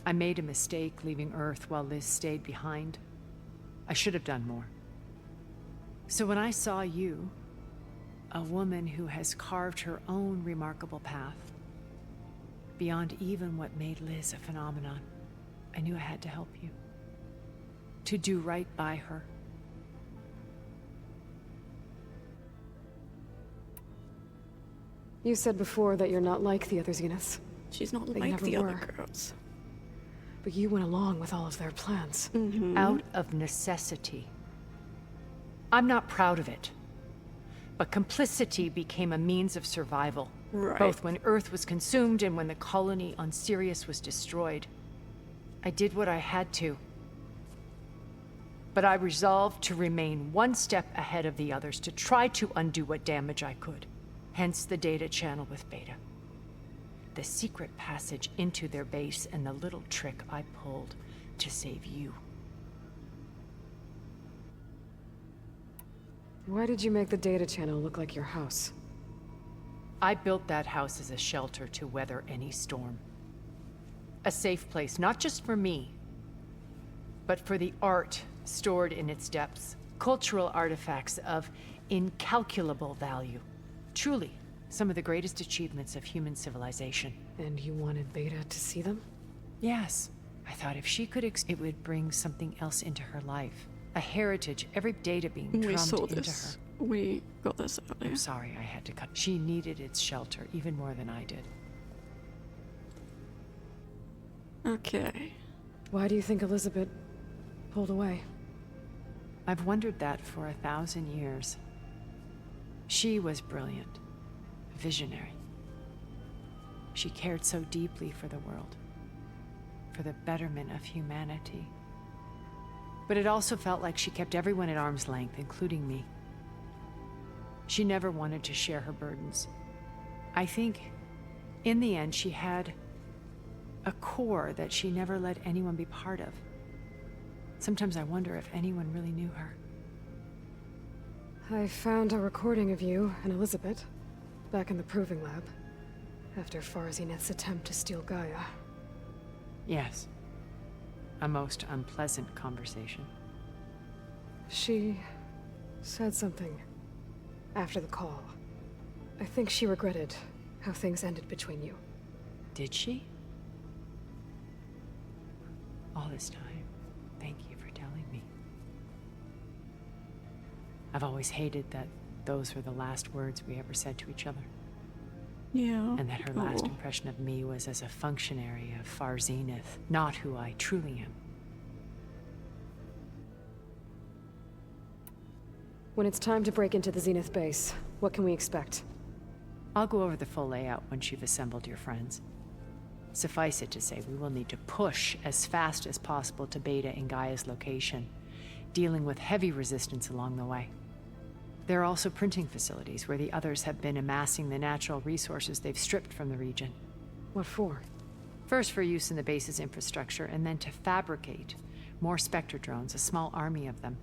Speaker 2: I made a mistake leaving Earth while Liz stayed behind. I should have done more. So when I saw you, a woman who has carved her own remarkable path, beyond even what made Liz a phenomenon, I knew I had to help you. To do right by her.
Speaker 10: You said before that you're not like the other Zeniths.
Speaker 1: She's not
Speaker 10: That you
Speaker 1: like
Speaker 10: never
Speaker 1: the
Speaker 10: were.
Speaker 1: other girls.
Speaker 10: But you went along with all of their plans.
Speaker 2: Out of necessity. I'm not proud of it. But complicity became a means of survival.
Speaker 1: Right.
Speaker 2: Both when Earth was consumed and when the colony on Sirius was destroyed. I did what I had to. But I resolved to remain one step ahead of the others, to try to undo what damage I could. Hence the data channel with Beta. The secret passage into their base and the little trick I pulled to save you.
Speaker 10: Why did you make the data channel look like your house?
Speaker 2: I built that house as a shelter to weather any storm. A safe place, not just for me, but for the art stored in its depths. Cultural artifacts of incalculable value. Truly, some of the greatest achievements of human civilization.
Speaker 10: And you wanted Beta to see them?
Speaker 2: Yes. I thought if she could it would bring something else into her life. A heritage, every data being drummed
Speaker 1: We saw
Speaker 2: into
Speaker 1: this.
Speaker 2: her.
Speaker 1: We got this earlier.
Speaker 2: I'm sorry I had to cut. She needed its shelter even more than I did.
Speaker 1: Okay.
Speaker 10: Why do you think Elizabeth pulled away?
Speaker 2: I've wondered that for 1,000 years. She was brilliant, visionary. She cared so deeply for the world, for the betterment of humanity. But it also felt like she kept everyone at arm's length, including me. She never wanted to share her burdens. I think, in the end, she had a core that she never let anyone be part of. Sometimes I wonder if anyone really knew her.
Speaker 10: I found a recording of you and Elizabeth back in the proving lab after Farzineth's attempt to steal Gaia.
Speaker 2: Yes. A most unpleasant conversation.
Speaker 10: She said something after the call. I think she regretted how things ended between you.
Speaker 2: Did she? All this time, thank you for telling me.
Speaker 13: I've always hated that those were the last words we ever said to each other.
Speaker 1: Yeah.
Speaker 13: And that her last impression of me was as a functionary of Far Zenith, not who I truly am.
Speaker 10: When it's time to break into the Zenith base, what can we expect?
Speaker 13: I'll go over the full layout once you've assembled your friends. Suffice it to say, we will need to push as fast as possible to Beta and Gaia's location, dealing with heavy resistance along the way. There are also printing facilities where the others have been amassing the natural resources they've stripped from the region.
Speaker 10: What for?
Speaker 13: First for use in the base's infrastructure, and then to fabricate more Spectre drones, a small army of them.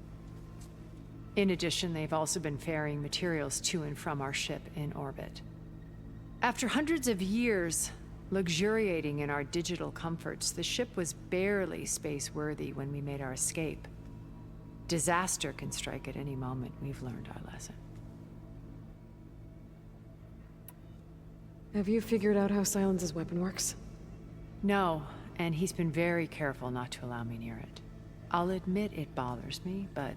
Speaker 13: In addition, they've also been ferrying materials to and from our ship in orbit. After hundreds of years luxuriating in our digital comforts, the ship was barely space-worthy when we made our escape. Disaster can strike at any moment. We've learned our lesson.
Speaker 10: Have you figured out how Silence's weapon works?
Speaker 13: No, and he's been very careful not to allow me near it. I'll admit it bothers me, but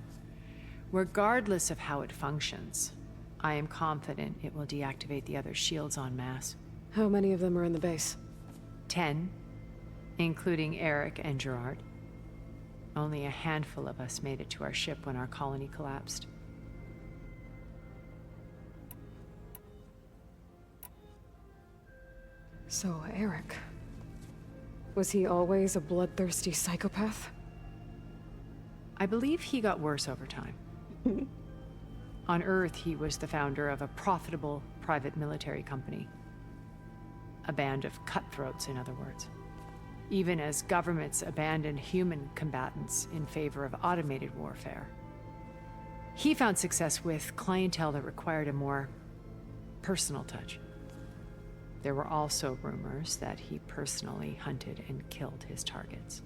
Speaker 13: regardless of how it functions, I am confident it will deactivate the other shields en masse.
Speaker 10: How many of them are in the base?
Speaker 13: 10, including Eric and Gerard. Only a handful of us made it to our ship when our colony collapsed.
Speaker 10: So, Eric. Was he always a bloodthirsty psychopath?
Speaker 13: I believe he got worse over time. On Earth, he was the founder of a profitable private military company. A band of cutthroats, in other words. Even as governments abandoned human combatants in favor of automated warfare. He found success with clientele that required a more personal touch. There were also rumors that he personally hunted and killed his targets.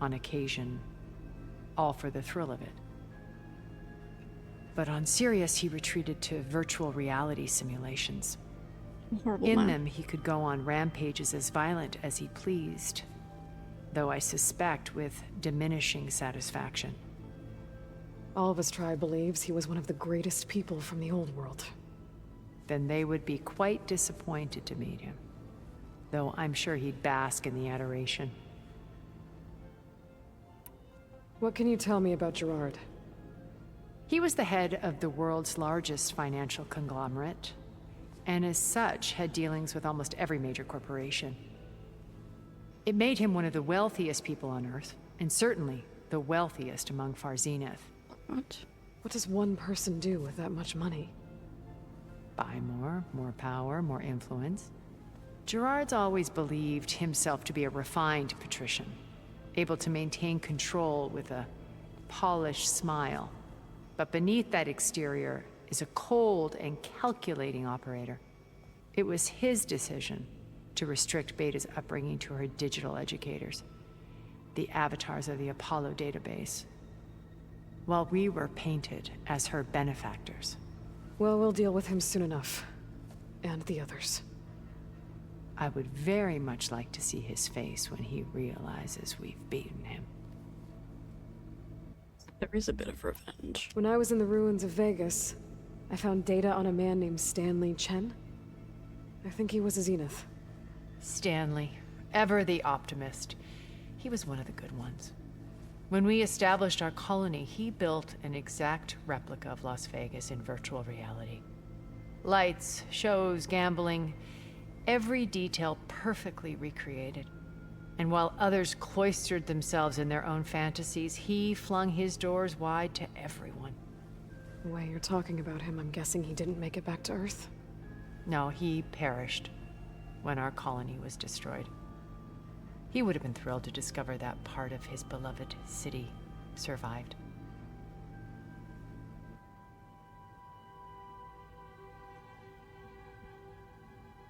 Speaker 13: On occasion, all for the thrill of it. But on Sirius, he retreated to virtual reality simulations. In them, he could go on rampages as violent as he pleased, though I suspect with diminishing satisfaction.
Speaker 10: All of his tribe believes he was one of the greatest people from the old world.
Speaker 13: Then they would be quite disappointed to meet him, though I'm sure he'd bask in the adoration.
Speaker 10: What can you tell me about Gerard?
Speaker 13: He was the head of the world's largest financial conglomerate, and as such had dealings with almost every major corporation. It made him one of the wealthiest people on Earth, and certainly the wealthiest among Far Zenith.
Speaker 10: What does one person do with that much money?
Speaker 13: Buy more power, more influence. Gerard's always believed himself to be a refined patrician, able to maintain control with a polished smile. But beneath that exterior is a cold and calculating operator. It was his decision to restrict Beta's upbringing to her digital educators, the avatars of the Apollo database, while we were painted as her benefactors.
Speaker 10: Well, we'll deal with him soon enough. And the others.
Speaker 13: I would very much like to see his face when he realizes we've beaten him.
Speaker 1: There is a bit of revenge.
Speaker 10: When I was in the ruins of Vegas, I found data on a man named Stanley Chen. I think he was a Zenith.
Speaker 13: Stanley, ever the optimist. He was one of the good ones. When we established our colony, he built an exact replica of Las Vegas in virtual reality. Lights, shows, gambling, every detail perfectly recreated. And while others cloistered themselves in their own fantasies, he flung his doors wide to everyone.
Speaker 10: The way you're talking about him, I'm guessing he didn't make it back to Earth?
Speaker 13: No, he perished when our colony was destroyed. He would have been thrilled to discover that part of his beloved city survived.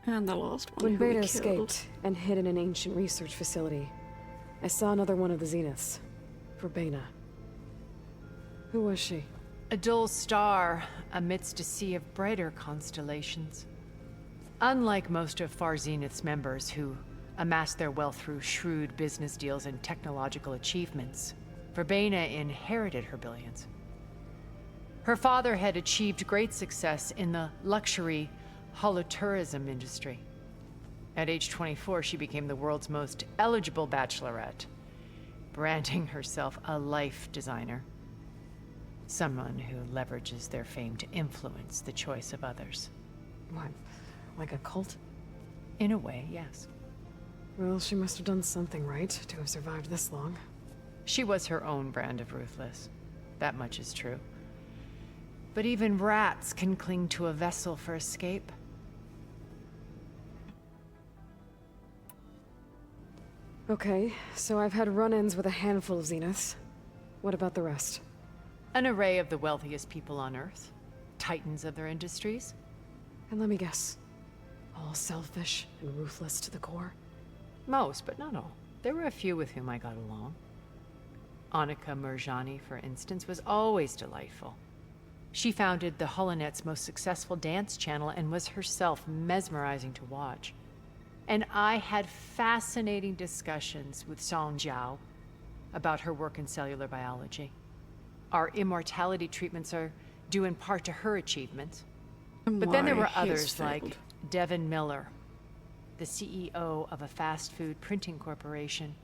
Speaker 1: And the last one
Speaker 10: When
Speaker 1: who we
Speaker 10: Beta
Speaker 1: killed.
Speaker 10: escaped and hid in an ancient research facility, I saw another one of the Zeniths. Verbena. Who was she?
Speaker 13: A dull star amidst a sea of brighter constellations. Unlike most of Far Zenith's members who amassed their wealth through shrewd business deals and technological achievements, Verbena inherited her billions. Her father had achieved great success in the luxury holotourism industry. At age 24, she became the world's most eligible bachelorette, branding herself a life designer. Someone who leverages their fame to influence the choice of others.
Speaker 10: What? Like a cult?
Speaker 13: In a way, yes.
Speaker 10: Well, she must have done something right to have survived this long.
Speaker 13: She was her own brand of ruthless. That much is true. But even rats can cling to a vessel for escape.
Speaker 10: Okay, so I've had run-ins with a handful of Zeniths. What about the rest?
Speaker 13: An array of the wealthiest people on Earth. Titans of their industries.
Speaker 10: And let me guess. All selfish and ruthless to the core?
Speaker 13: Most, but not all. There were a few with whom I got along. Annika Murjani, for instance, was always delightful. She founded the Holonet's most successful dance channel and was herself mesmerizing to watch. And I had fascinating discussions with Song Jiao about her work in cellular biology. Our immortality treatments are due in part to her achievements. But then there were others like Devin Miller, the CEO of a fast food printing corporation.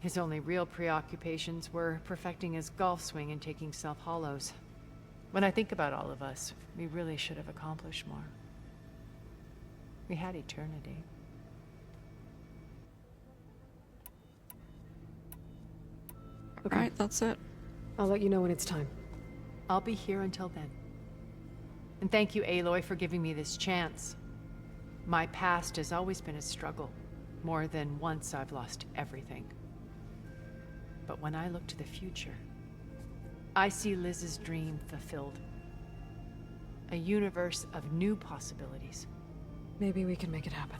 Speaker 13: His only real preoccupations were perfecting his golf swing and taking self-hollows. When I think about all of us, we really should have accomplished more. We had eternity.
Speaker 10: Okay.
Speaker 1: Alright, that's it.
Speaker 10: I'll let you know when it's time.
Speaker 13: I'll be here until then. And thank you, Aloy, for giving me this chance. My past has always been a struggle. More than once I've lost everything. But when I look to the future, I see Liz's dream fulfilled. A universe of new possibilities.
Speaker 10: Maybe we can make it happen.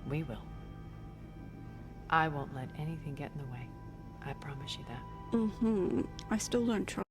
Speaker 13: We will. I won't let anything get in the way. I promise you that.
Speaker 1: I still don't trust